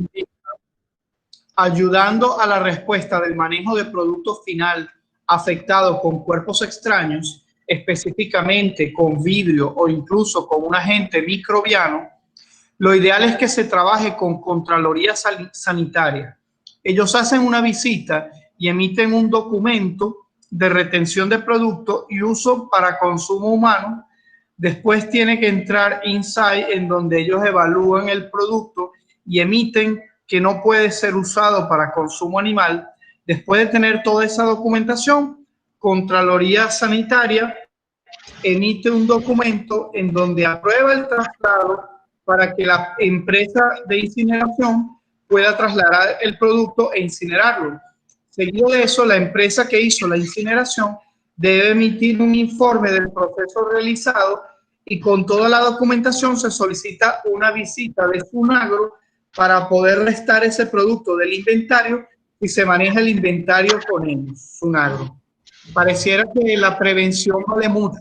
ayudando a la respuesta del manejo de producto final afectado con cuerpos extraños, específicamente con vidrio o incluso con un agente microbiano, lo ideal es que se trabaje con Contraloría Sanitaria. Ellos hacen una visita y emiten un documento de retención de producto y uso para consumo humano. Después tiene que entrar Insight, en donde ellos evalúan el producto y emiten que no puede ser usado para consumo animal. Después de tener toda esa documentación, Contraloría Sanitaria emite un documento en donde aprueba el traslado para que la empresa de incineración pueda trasladar el producto e incinerarlo. Seguido de eso, la empresa que hizo la incineración debe emitir un informe del proceso realizado y con toda la documentación se solicita una visita de Sunagro para poder restar ese producto del inventario y se maneja el inventario con ellos, Sunagro. Pareciera que la prevención vale mucho.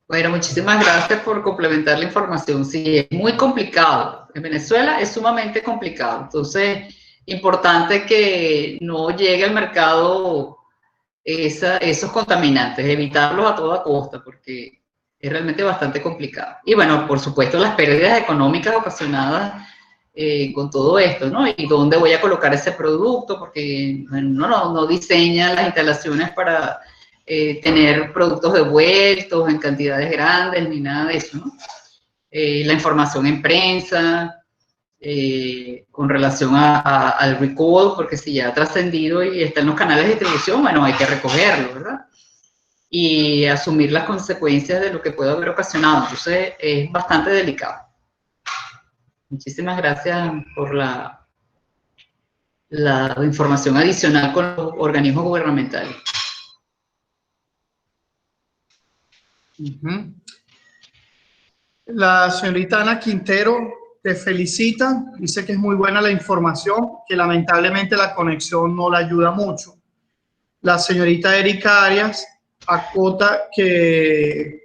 Bueno, muchísimas gracias por complementar la información. Sí, es muy complicado. En Venezuela es sumamente complicado. Entonces, importante que no llegue al mercado esos contaminantes, evitarlos a toda costa, porque es realmente bastante complicado. Y bueno, por supuesto, las pérdidas económicas ocasionadas con todo esto, ¿no? Y dónde voy a colocar ese producto, porque uno no diseña las instalaciones para tener productos devueltos en cantidades grandes, ni nada de eso, ¿no? La información en prensa, con relación al recall, porque si ya ha trascendido y está en los canales de distribución, bueno, hay que recogerlo, ¿verdad? Y asumir las consecuencias de lo que puede haber ocasionado. Entonces, es bastante delicado. Muchísimas gracias por la información adicional con los organismos gubernamentales. La señorita Ana Quintero te felicita, dice que es muy buena la información, que lamentablemente la conexión no la ayuda mucho. La señorita Erika Arias acota que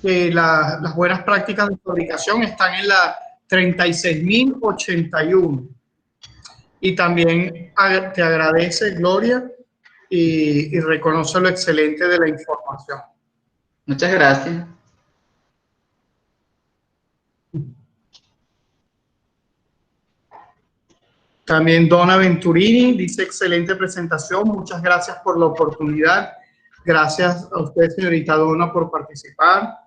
las buenas prácticas de fabricación están en la 36.081. Y también te agradece, Gloria, y reconoce lo excelente de la información. Muchas gracias. También Donna Venturini dice excelente presentación, muchas gracias por la oportunidad. Gracias a usted, señorita Donna, por participar.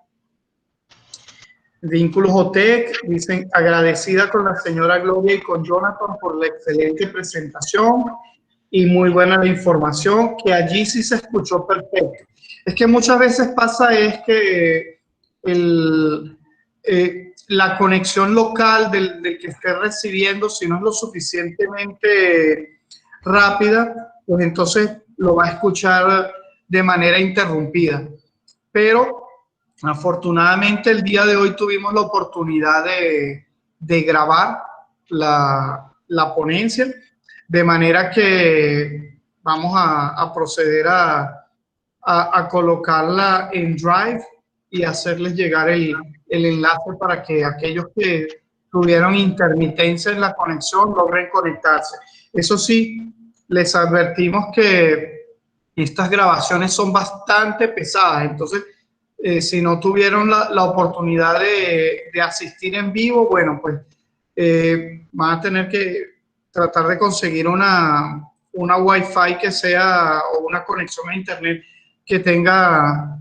Vínculos OTEC, dicen agradecida con la señora Gloria y con Jonathan por la excelente presentación y muy buena la información, que allí sí se escuchó perfecto. Es que muchas veces pasa es que la conexión local del que esté recibiendo, si no es lo suficientemente rápida, pues entonces lo va a escuchar de manera interrumpida. Pero afortunadamente el día de hoy tuvimos la oportunidad de grabar la ponencia, de manera que vamos a proceder a colocarla en Drive y hacerles llegar el enlace para que aquellos que tuvieron intermitencia en la conexión logren conectarse. Eso sí, les advertimos que estas grabaciones son bastante pesadas, entonces si no tuvieron la oportunidad de asistir en vivo, bueno, pues van a tener que tratar de conseguir una Wi-Fi que sea, o una conexión a internet que tenga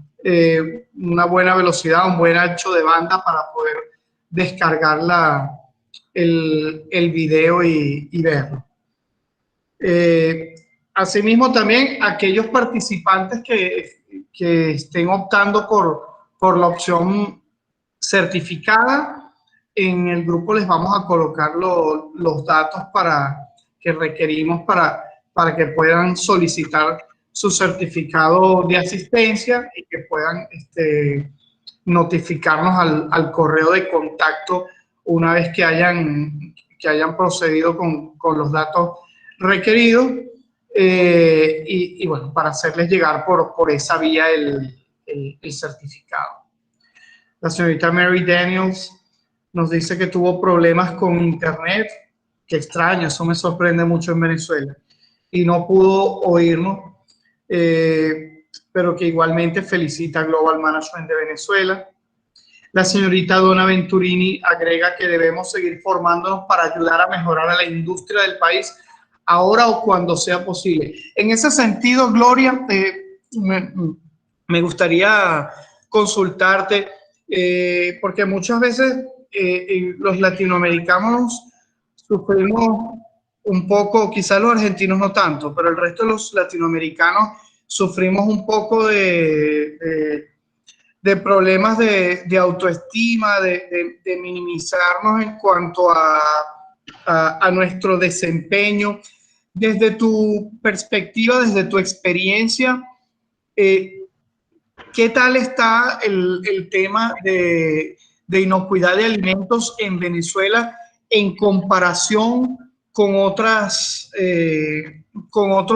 una buena velocidad, un buen ancho de banda para poder descargar el video y verlo. Asimismo, también aquellos participantes que estén optando por la opción certificada, en el grupo les vamos a colocar los datos que requerimos para que puedan solicitar su certificado de asistencia y que puedan notificarnos al correo de contacto una vez que hayan procedido con los datos requeridos, y bueno, para hacerles llegar por esa vía el certificado. La señorita Mary Daniels nos dice que tuvo problemas con internet. Qué extraño, eso me sorprende mucho en Venezuela. Y no pudo oírnos, pero que igualmente felicita Global Management de Venezuela. La señorita Donna Venturini agrega que debemos seguir formándonos para ayudar a mejorar a la industria del país ahora o cuando sea posible. En ese sentido, Gloria, me gustaría consultarte, porque muchas veces los latinoamericanos sufrimos un poco, quizás los argentinos no tanto, pero el resto de los latinoamericanos sufrimos un poco de problemas de autoestima, de minimizarnos en cuanto a nuestro desempeño. Desde tu perspectiva, desde tu experiencia, ¿qué tal está el tema de inocuidad de alimentos en Venezuela en comparación con otros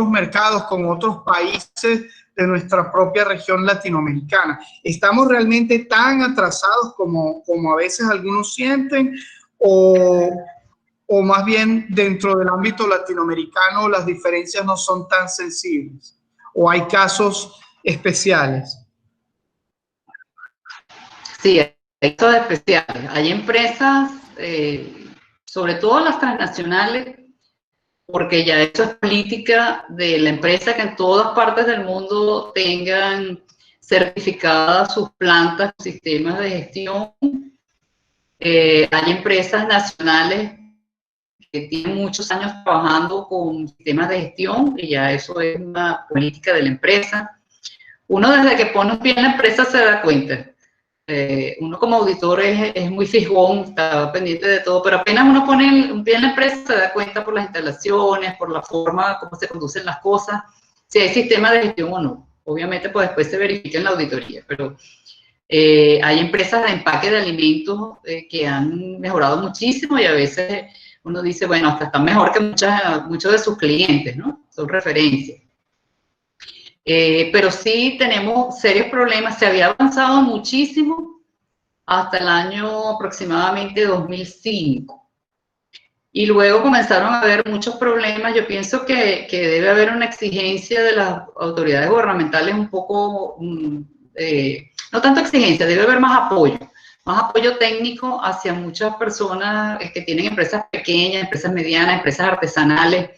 mercados, con otros países de nuestra propia región latinoamericana? ¿Estamos realmente tan atrasados como a veces algunos sienten, o más bien dentro del ámbito latinoamericano las diferencias no son tan sensibles, o hay casos especiales? Sí, hay casos especiales. Hay empresas, sobre todo las transnacionales, porque ya eso es política de la empresa, que en todas partes del mundo tengan certificadas sus plantas, sistemas de gestión. Hay empresas nacionales que tienen muchos años trabajando con sistemas de gestión y ya eso es una política de la empresa. Uno desde que pone un pie en la empresa se da cuenta. Uno como auditor es muy fijón, está pendiente de todo, pero apenas uno pone un pie en la empresa se da cuenta por las instalaciones, por la forma como se conducen las cosas, si hay sistema de gestión o no. Obviamente pues después se verifica en la auditoría, pero hay empresas de empaque de alimentos que han mejorado muchísimo y a veces uno dice, bueno, hasta están mejor que muchos de sus clientes, ¿no? Son referencias. Pero sí tenemos serios problemas. Se había avanzado muchísimo hasta el año aproximadamente 2005. Y luego comenzaron a haber muchos problemas. Yo pienso que debe haber una exigencia de las autoridades gubernamentales un poco, no tanto exigencia, debe haber más apoyo técnico hacia muchas personas que tienen empresas pequeñas, empresas medianas, empresas artesanales,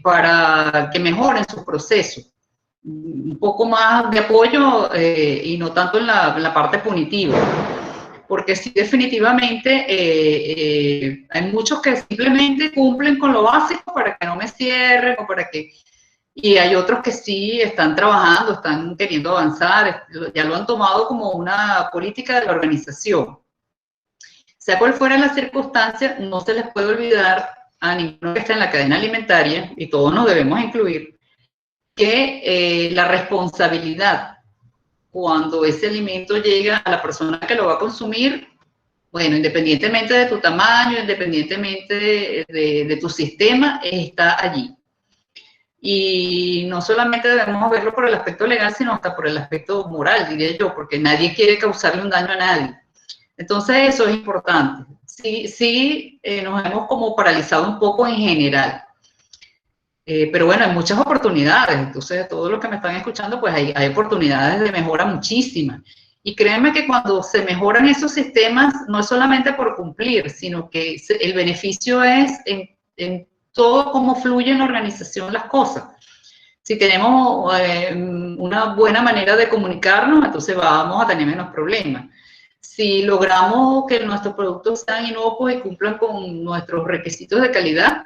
para que mejoren sus procesos. Un poco más de apoyo y no tanto en la parte punitiva. Porque sí, definitivamente hay muchos que simplemente cumplen con lo básico para que no me cierren o para que... Y hay otros que sí están trabajando, están queriendo avanzar, ya lo han tomado como una política de la organización. Sea cual fuera la circunstancia, no se les puede olvidar a ninguno que está en la cadena alimentaria, y todos nos debemos incluir, que la responsabilidad cuando ese alimento llega a la persona que lo va a consumir, bueno, independientemente de tu tamaño, independientemente de tu sistema, está allí. Y no solamente debemos verlo por el aspecto legal, sino hasta por el aspecto moral, diría yo, porque nadie quiere causarle un daño a nadie. Entonces eso es importante. Sí, nos hemos como paralizado un poco en general. Pero bueno, hay muchas oportunidades. Entonces, todos los que me están escuchando, pues hay oportunidades de mejora muchísimas. Y créanme que cuando se mejoran esos sistemas, no es solamente por cumplir, sino que el beneficio es en todo cómo fluye en la organización las cosas. Si tenemos una buena manera de comunicarnos, entonces vamos a tener menos problemas. Si logramos que nuestros productos sean inocuos y cumplan con nuestros requisitos de calidad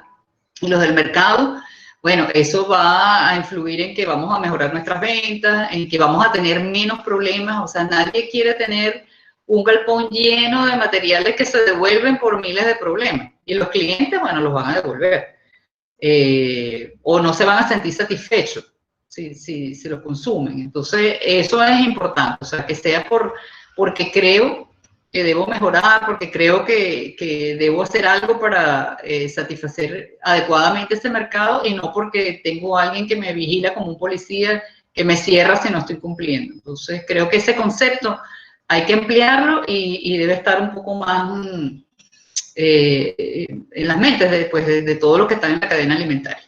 y los del mercado, bueno, eso va a influir en que vamos a mejorar nuestras ventas, en que vamos a tener menos problemas. O sea, nadie quiere tener un galpón lleno de materiales que se devuelven por miles de problemas. Y los clientes, bueno, los van a devolver. O no se van a sentir satisfechos si lo consumen. Entonces, eso es importante. O sea, que sea porque creo que debo mejorar, porque creo que debo hacer algo para satisfacer adecuadamente ese mercado y no porque tengo a alguien que me vigila como un policía que me cierra si no estoy cumpliendo. Entonces, creo que ese concepto hay que emplearlo y debe estar un poco más en las mentes de todo lo que está en la cadena alimentaria.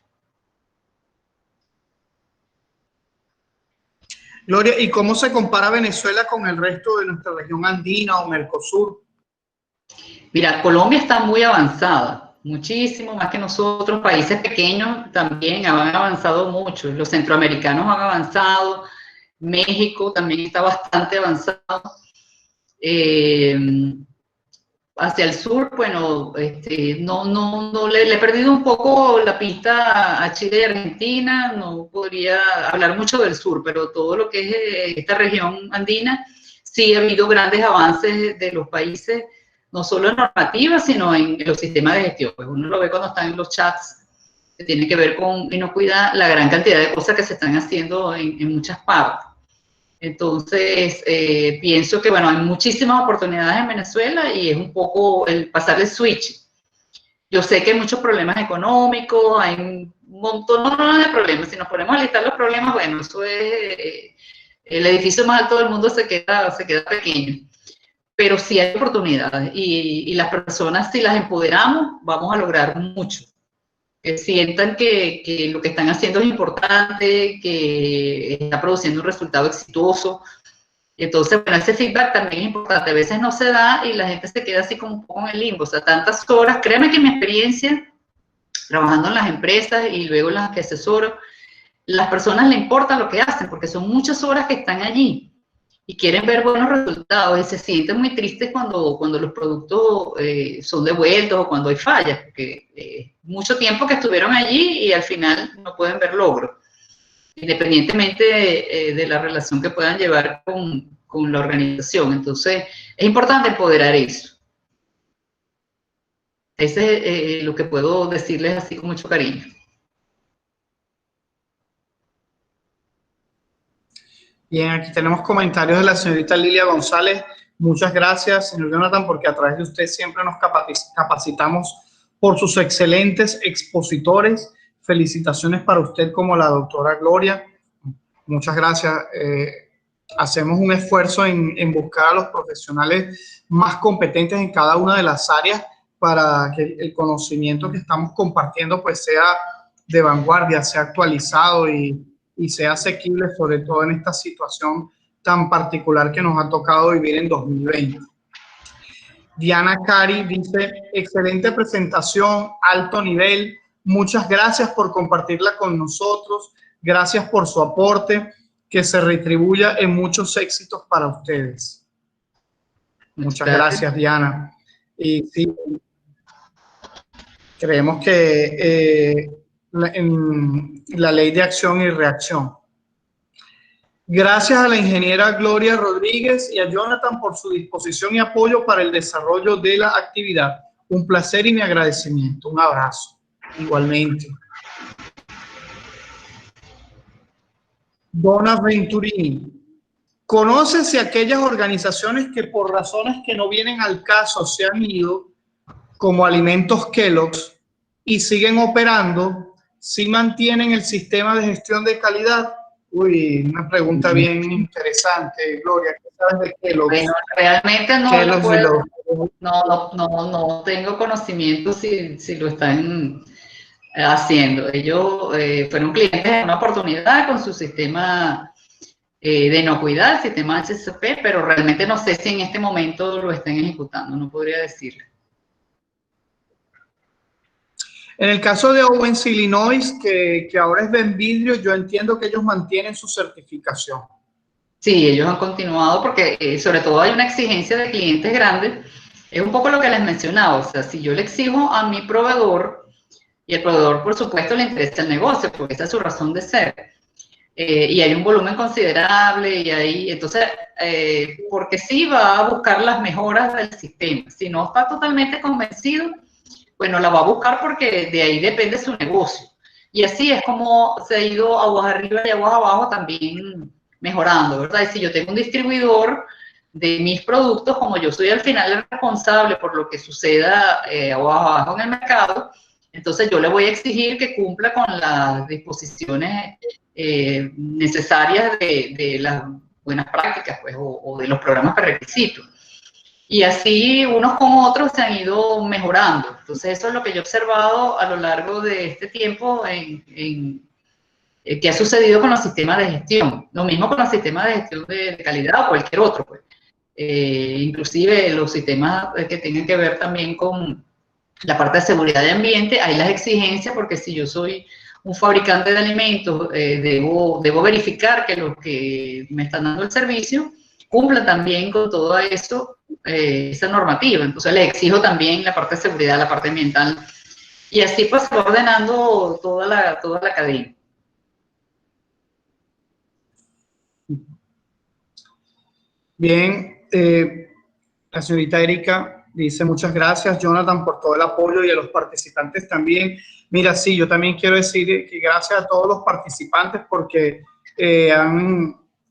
Gloria, ¿y cómo se compara Venezuela con el resto de nuestra región andina o Mercosur? Mira, Colombia está muy avanzada, muchísimo más que nosotros. Países pequeños también han avanzado mucho. Los centroamericanos han avanzado. México también está bastante avanzado. Hacia el sur, bueno, le he perdido un poco la pista a Chile y Argentina. No podría hablar mucho del sur, pero todo lo que es esta región andina, sí ha habido grandes avances de los países, no solo en normativas, sino en los sistemas de gestión. Pues uno lo ve cuando están en los chats que tiene que ver con inocuidad, la gran cantidad de cosas que se están haciendo en muchas partes. Entonces, pienso que, bueno, hay muchísimas oportunidades en Venezuela y es un poco el pasar el switch. Yo sé que hay muchos problemas económicos, hay un montón de problemas. Si nos ponemos a listar los problemas, bueno, eso es el edificio más alto del mundo se queda pequeño. Pero sí hay oportunidades y las personas, si las empoderamos, vamos a lograr mucho. Que sientan que lo que están haciendo es importante, que está produciendo un resultado exitoso. Entonces, bueno, ese feedback también es importante. A veces no se da y la gente se queda así como un poco en el limbo. O sea, tantas horas. Créanme que mi experiencia trabajando en las empresas y luego en las que asesoro, las personas les importa lo que hacen porque son muchas horas que están allí y quieren ver buenos resultados y se sienten muy tristes cuando los productos son devueltos o cuando hay fallas, porque mucho tiempo que estuvieron allí y al final no pueden ver logros, independientemente de la relación que puedan llevar con la organización. Entonces, es importante empoderar eso. Ese es lo que puedo decirles así con mucho cariño. Bien, aquí tenemos comentarios de la señorita Lilia González. Muchas gracias, señor Jonathan, porque a través de usted siempre nos capacitamos por sus excelentes expositores. Felicitaciones para usted como la doctora Gloria. Muchas gracias. Hacemos un esfuerzo en buscar a los profesionales más competentes en cada una de las áreas para que el conocimiento que estamos compartiendo pues sea de vanguardia, sea actualizado y sea asequible, sobre todo en esta situación tan particular que nos ha tocado vivir en 2020. Diana Cari dice, excelente presentación, alto nivel, muchas gracias por compartirla con nosotros, gracias por su aporte, que se retribuya en muchos éxitos para ustedes. Muchas gracias, Diana. Y sí, creemos que en la ley de acción y reacción. Gracias a la ingeniera Gloria Rodríguez y a Jonathan por su disposición y apoyo para el desarrollo de la actividad. Un placer y mi agradecimiento. Un abrazo. Igualmente. Donna Venturini. ¿Conoces si aquellas organizaciones que por razones que no vienen al caso se han ido, como Alimentos Kellogg's, y siguen operando, si mantienen el sistema de gestión de calidad? Uy, una pregunta bien interesante, Gloria. ¿Qué sabes de Kellogg's? Bueno, realmente no Kellogg's no tengo conocimiento si lo están haciendo. Ellos fueron clientes en una oportunidad con su sistema de inocuidad, el sistema HCP, pero realmente no sé si en este momento lo estén ejecutando, no podría decirle. En el caso de Owens, Illinois, que ahora es Benvidrio, yo entiendo que ellos mantienen su certificación. Sí, ellos han continuado porque sobre todo hay una exigencia de clientes grandes. Es un poco lo que les mencionaba, o sea, si yo le exijo a mi proveedor, y el proveedor por supuesto le interesa el negocio, porque esa es su razón de ser, y hay un volumen considerable, y ahí, entonces, porque sí va a buscar las mejoras del sistema. Si no está totalmente convencido, bueno, la va a buscar porque de ahí depende su negocio. Y así es como se ha ido aguas arriba y aguas abajo también mejorando, ¿verdad? Y si yo tengo un distribuidor de mis productos, como yo soy al final el responsable por lo que suceda aguas abajo en el mercado, entonces yo le voy a exigir que cumpla con las disposiciones necesarias de las buenas prácticas, pues, o de los programas prerequisitos. Y así unos con otros se han ido mejorando. Entonces eso es lo que yo he observado a lo largo de este tiempo que ha sucedido con los sistemas de gestión. Lo mismo con los sistemas de gestión de calidad o cualquier otro, pues. Inclusive los sistemas que tengan que ver también con la parte de seguridad de ambiente, hay las exigencias, porque si yo soy un fabricante de alimentos, debo verificar que los que me están dando el servicio cumplan también con todo eso, esa normativa. Entonces les exijo también la parte de seguridad, la parte ambiental, y así pues se va ordenando toda la cadena. Bien, la señorita Erika dice muchas gracias, Jonathan, por todo el apoyo y a los participantes también. Mira, sí, yo también quiero decir que gracias a todos los participantes porque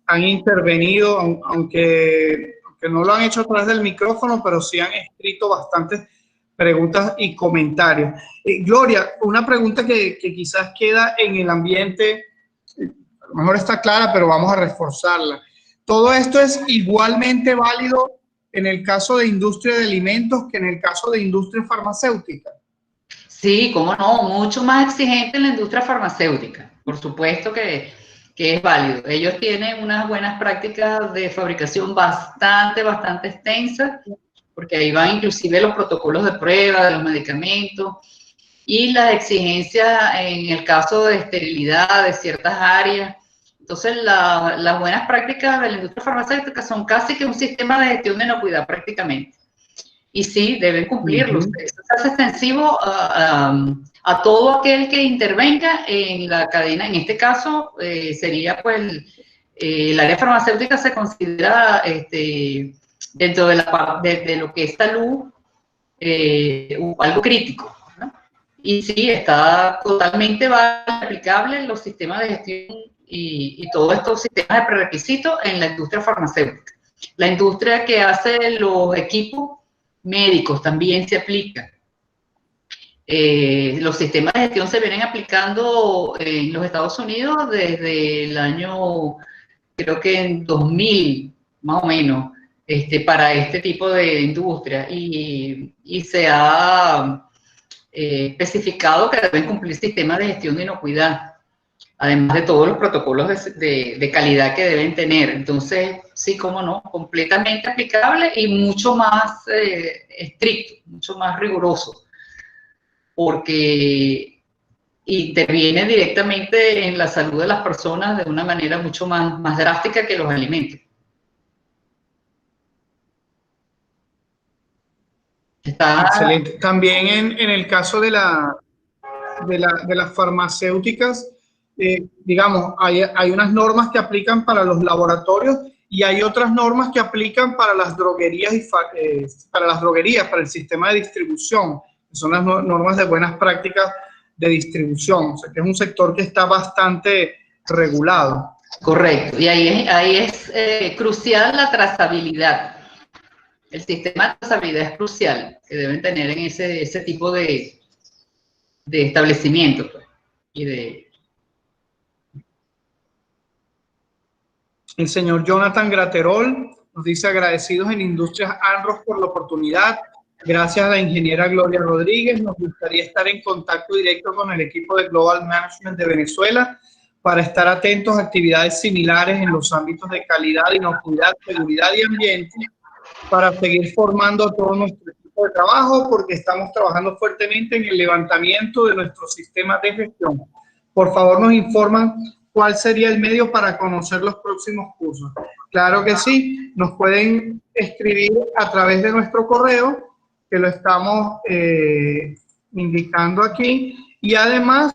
han intervenido, aunque no lo han hecho a través del micrófono, pero sí han escrito bastantes preguntas y comentarios. Gloria, una pregunta que quizás queda en el ambiente, a lo mejor está clara, pero vamos a reforzarla. ¿Todo esto es igualmente válido en el caso de industria de alimentos que en el caso de industria farmacéutica? Sí, cómo no, mucho más exigente en la industria farmacéutica. Por supuesto que es válido. Ellos tienen unas buenas prácticas de fabricación bastante extensas, porque ahí van inclusive los protocolos de prueba de los medicamentos y las exigencias en el caso de esterilidad de ciertas áreas. Entonces, las buenas prácticas de la industria farmacéutica son casi que un sistema de gestión de inocuidad prácticamente. Y sí, deben cumplirlos. Eso se hace extensivo a todo aquel que intervenga en la cadena. En este caso, sería pues el área farmacéutica se considera dentro de lo que es salud algo crítico, ¿no? Y sí, está totalmente aplicable en los sistemas de gestión y todos estos sistemas de prerequisitos en la industria farmacéutica. La industria que hace los equipos médicos también se aplica. Los sistemas de gestión se vienen aplicando en los Estados Unidos desde el año, creo que en 2000, más o menos, para este tipo de industria. Y se ha especificado que deben cumplir sistemas de gestión de inocuidad, además de todos los protocolos de calidad que deben tener. Entonces, sí, cómo no, completamente aplicable y mucho más estricto, mucho más riguroso, porque interviene directamente en la salud de las personas de una manera mucho más drástica que los alimentos. Excelente. También en el caso de las farmacéuticas, digamos, hay unas normas que aplican para los laboratorios y hay otras normas que aplican para las droguerías para el sistema de distribución, que son las normas de buenas prácticas de distribución. O sea, que es un sector que está bastante regulado. Correcto. Y ahí es crucial la trazabilidad. El sistema de trazabilidad es crucial que deben tener en ese tipo de establecimientos, pues, El señor Jonathan Graterol nos dice agradecidos en Industrias Anros por la oportunidad. Gracias a la ingeniera Gloria Rodríguez. Nos gustaría estar en contacto directo con el equipo de Global Management de Venezuela para estar atentos a actividades similares en los ámbitos de calidad, inocuidad, seguridad y ambiente, para seguir formando a todo nuestro equipo de trabajo, porque estamos trabajando fuertemente en el levantamiento de nuestros sistemas de gestión. Por favor, nos informan cuál sería el medio para conocer los próximos cursos. Claro que sí, nos pueden escribir a través de nuestro correo, que lo estamos indicando aquí, y además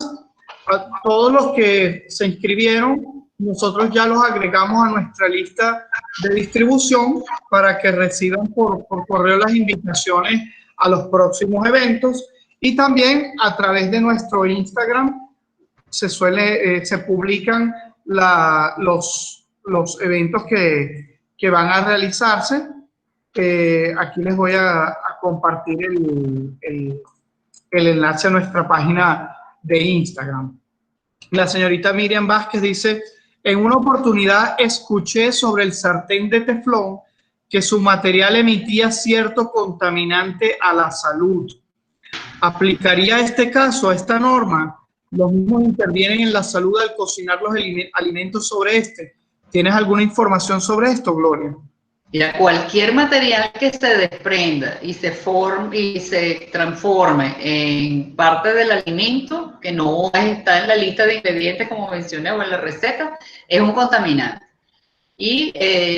a todos los que se inscribieron, nosotros ya los agregamos a nuestra lista de distribución para que reciban por correo las invitaciones a los próximos eventos, y también a través de nuestro Instagram se publican los eventos que van a realizarse. Aquí les voy a compartir el enlace a nuestra página de Instagram. La señorita Miriam Vázquez dice: en una oportunidad escuché sobre el sartén de teflón que su material emitía cierto contaminante a la salud. ¿Aplicaría este caso a esta norma? Los mismos intervienen en la salud al cocinar los alimentos sobre este. ¿Tienes alguna información sobre esto, Gloria? Mira, cualquier material que se desprenda y se transforme en parte del alimento, que no está en la lista de ingredientes como mencioné o en la receta, es un contaminante. Y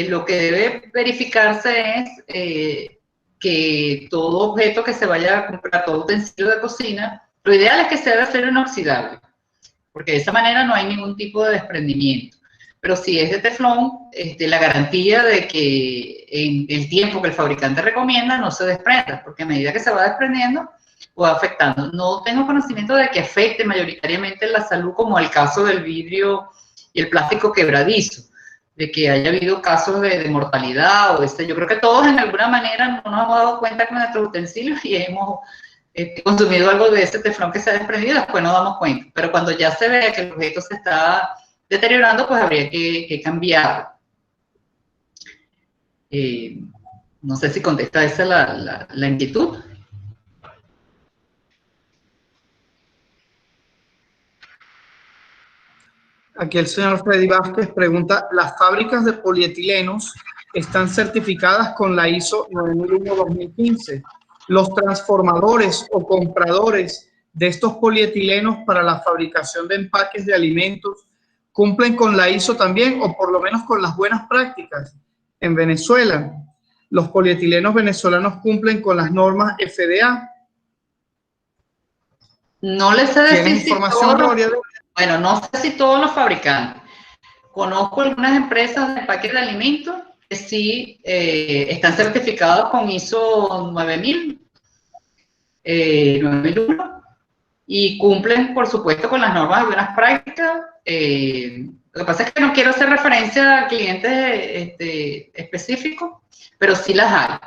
lo que debe verificarse es que todo objeto que se vaya a comprar, todo utensilio de cocina, lo ideal es que sea de acero inoxidable, porque de esa manera no hay ningún tipo de desprendimiento. Pero si es de teflón, la garantía de que en el tiempo que el fabricante recomienda no se desprenda, porque a medida que se va desprendiendo, va afectando. No tengo conocimiento de que afecte mayoritariamente la salud, como el caso del vidrio y el plástico quebradizo, de que haya habido casos de mortalidad o yo creo que todos en alguna manera no nos hemos dado cuenta con nuestros utensilios y hemos consumido algo de ese teflón que se ha desprendido, después nos damos cuenta. Pero cuando ya se ve que el objeto se está deteriorando, pues habría que cambiar. No sé si contesta esa la inquietud. Aquí el señor Freddy Vázquez pregunta: ¿las fábricas de polietilenos están certificadas con la ISO 9001-2015? ¿Los transformadores o compradores de estos polietilenos para la fabricación de empaques de alimentos cumplen con la ISO también, o por lo menos con las buenas prácticas? En Venezuela, ¿los polietilenos venezolanos cumplen con las normas FDA? No les sé decir. ¿Tienes información, Gloria? Bueno, no sé si todos los fabricantes. Conozco algunas empresas de empaque de alimentos que sí están certificados con ISO 9000, 9001, y cumplen, por supuesto, con las normas de buenas prácticas. Lo que pasa es que no quiero hacer referencia a clientes específicos, pero sí las hay.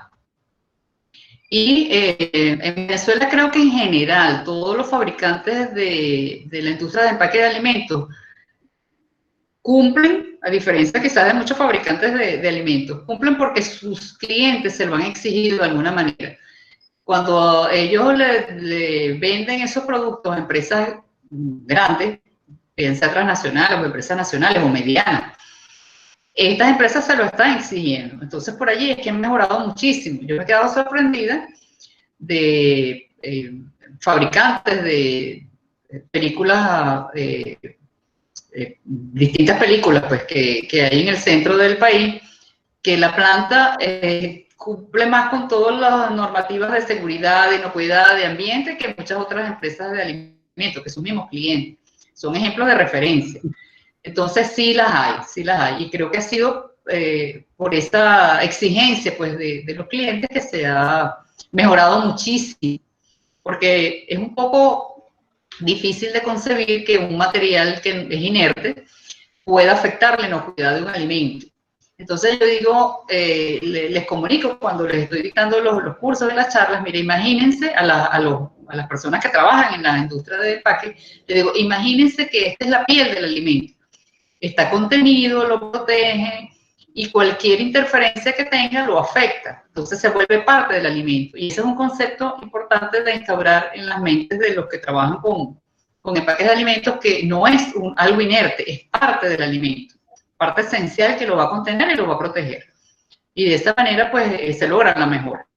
Y en Venezuela creo que en general todos los fabricantes de la industria de empaque de alimentos cumplen, a diferencia quizás de muchos fabricantes de alimentos, cumplen porque sus clientes se lo han exigido de alguna manera. Cuando ellos le venden esos productos a empresas grandes, piensa transnacionales o empresas nacionales o medianas, estas empresas se lo están exigiendo. Entonces, por allí es que han mejorado muchísimo. Yo me he quedado sorprendida de fabricantes de películas, distintas películas pues, que hay en el centro del país, que la planta cumple más con todas las normativas de seguridad, de inocuidad, de ambiente, que muchas otras empresas de alimentos, que son mismos clientes. Son ejemplos de referencia. Entonces sí las hay, y creo que ha sido por esta exigencia pues, de los clientes que se ha mejorado muchísimo, porque es un poco difícil de concebir que un material que es inerte pueda afectar la inocuidad de un alimento. Entonces yo digo, les comunico cuando les estoy dictando los cursos de las charlas, mire, imagínense a las personas que trabajan en la industria del empaque, les digo, imagínense que esta es la piel del alimento. Está contenido, lo protege y cualquier interferencia que tenga lo afecta, entonces se vuelve parte del alimento. Y ese es un concepto importante de instaurar en las mentes de los que trabajan con empaques de alimentos, que no es algo inerte, es parte del alimento, parte esencial que lo va a contener y lo va a proteger. Y de esa manera, pues, se logra la mejora.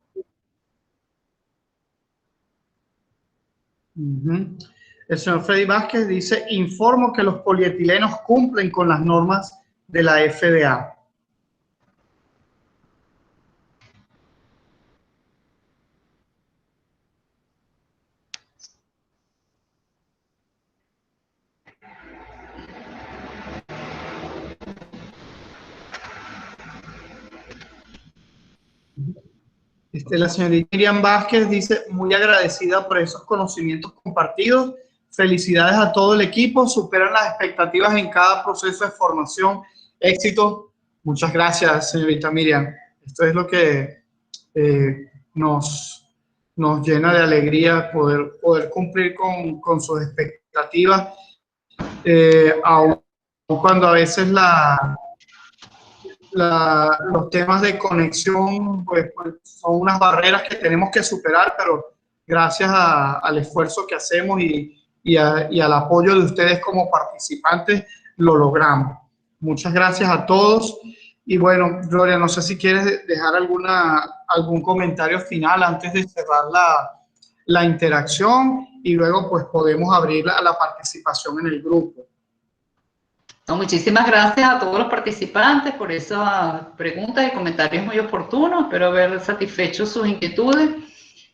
El señor Freddy Vázquez dice, informo que los polietilenos cumplen con las normas de la FDA. La señorita Miriam Vázquez dice, muy agradecida por esos conocimientos compartidos. Felicidades a todo el equipo, superan las expectativas en cada proceso de formación. Éxito. Muchas gracias, señorita Miriam. Esto es lo que nos llena de alegría, poder cumplir con sus expectativas, aun cuando a veces los temas de conexión pues son unas barreras que tenemos que superar, pero gracias al esfuerzo que hacemos y al apoyo de ustedes como participantes lo logramos. Muchas gracias a todos. Y bueno, Gloria, no sé si quieres dejar algún comentario final antes de cerrar la interacción, y luego pues podemos abrir la participación en el grupo. No, muchísimas gracias a todos los participantes por esas preguntas y comentarios muy oportunos. Espero haber satisfecho sus inquietudes.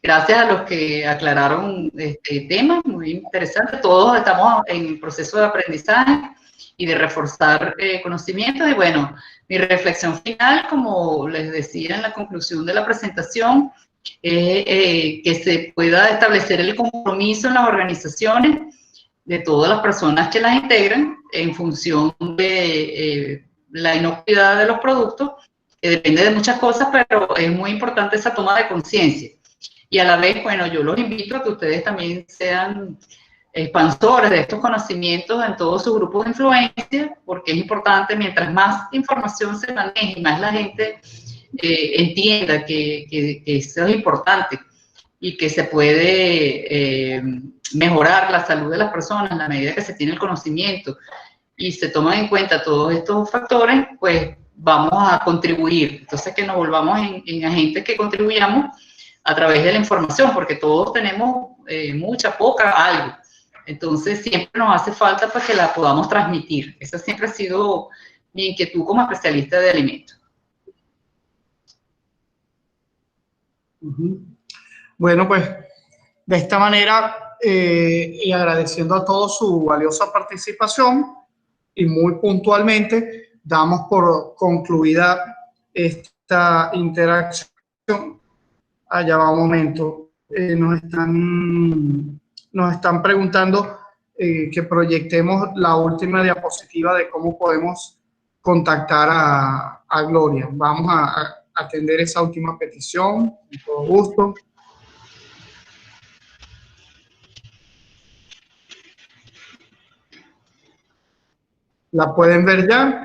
Gracias a los que aclararon este tema muy interesante. Todos estamos en proceso de aprendizaje y de reforzar conocimientos. Y bueno, mi reflexión final, como les decía en la conclusión de la presentación, que se pueda establecer el compromiso en las organizaciones de todas las personas que las integran en función de la inocuidad de los productos, que depende de muchas cosas, pero es muy importante esa toma de conciencia. Y a la vez, bueno, yo los invito a que ustedes también sean expansores de estos conocimientos en todos sus grupos de influencia, porque es importante, mientras más información se maneje y más la gente entienda que eso es importante y que se puede mejorar la salud de las personas en la medida que se tiene el conocimiento y se toman en cuenta todos estos factores, pues vamos a contribuir. Entonces, que nos volvamos en agentes que contribuyamos a través de la información, porque todos tenemos mucha, poca, algo. Entonces, siempre nos hace falta para que la podamos transmitir. Esa siempre ha sido mi inquietud como especialista de alimentos. Bueno, pues de esta manera, y agradeciendo a todos su valiosa participación, y muy puntualmente damos por concluida esta interacción. Allá va un momento. Nos están preguntando que proyectemos la última diapositiva de cómo podemos contactar a Gloria. Vamos a atender esa última petición, con todo gusto. ¿La pueden ver ya?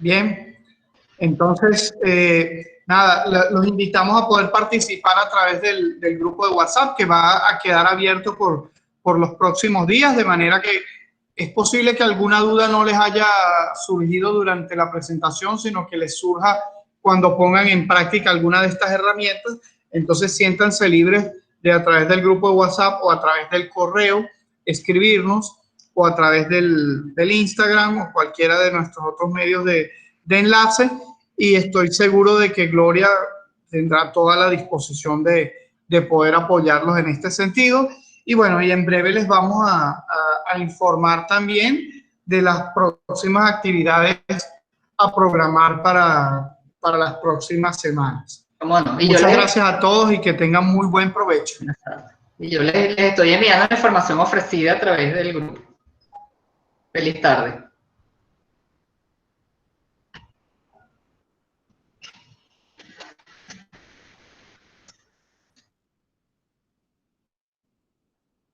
Bien, entonces, nada, los invitamos a poder participar a través del grupo de WhatsApp, que va a quedar abierto por los próximos días, de manera que es posible que alguna duda no les haya surgido durante la presentación, sino que les surja cuando pongan en práctica alguna de estas herramientas. Entonces, siéntanse libres de, a través del grupo de WhatsApp o a través del correo, escribirnos, o a través del Instagram o cualquiera de nuestros otros medios de enlace, y estoy seguro de que Gloria tendrá toda la disposición de poder apoyarlos en este sentido. Y bueno, y en breve les vamos a informar también de las próximas actividades a programar para las próximas semanas. ¿Cómo no? Muchas gracias a todos y que tengan muy buen provecho. Y yo les estoy enviando la información ofrecida a través del grupo. Feliz tarde.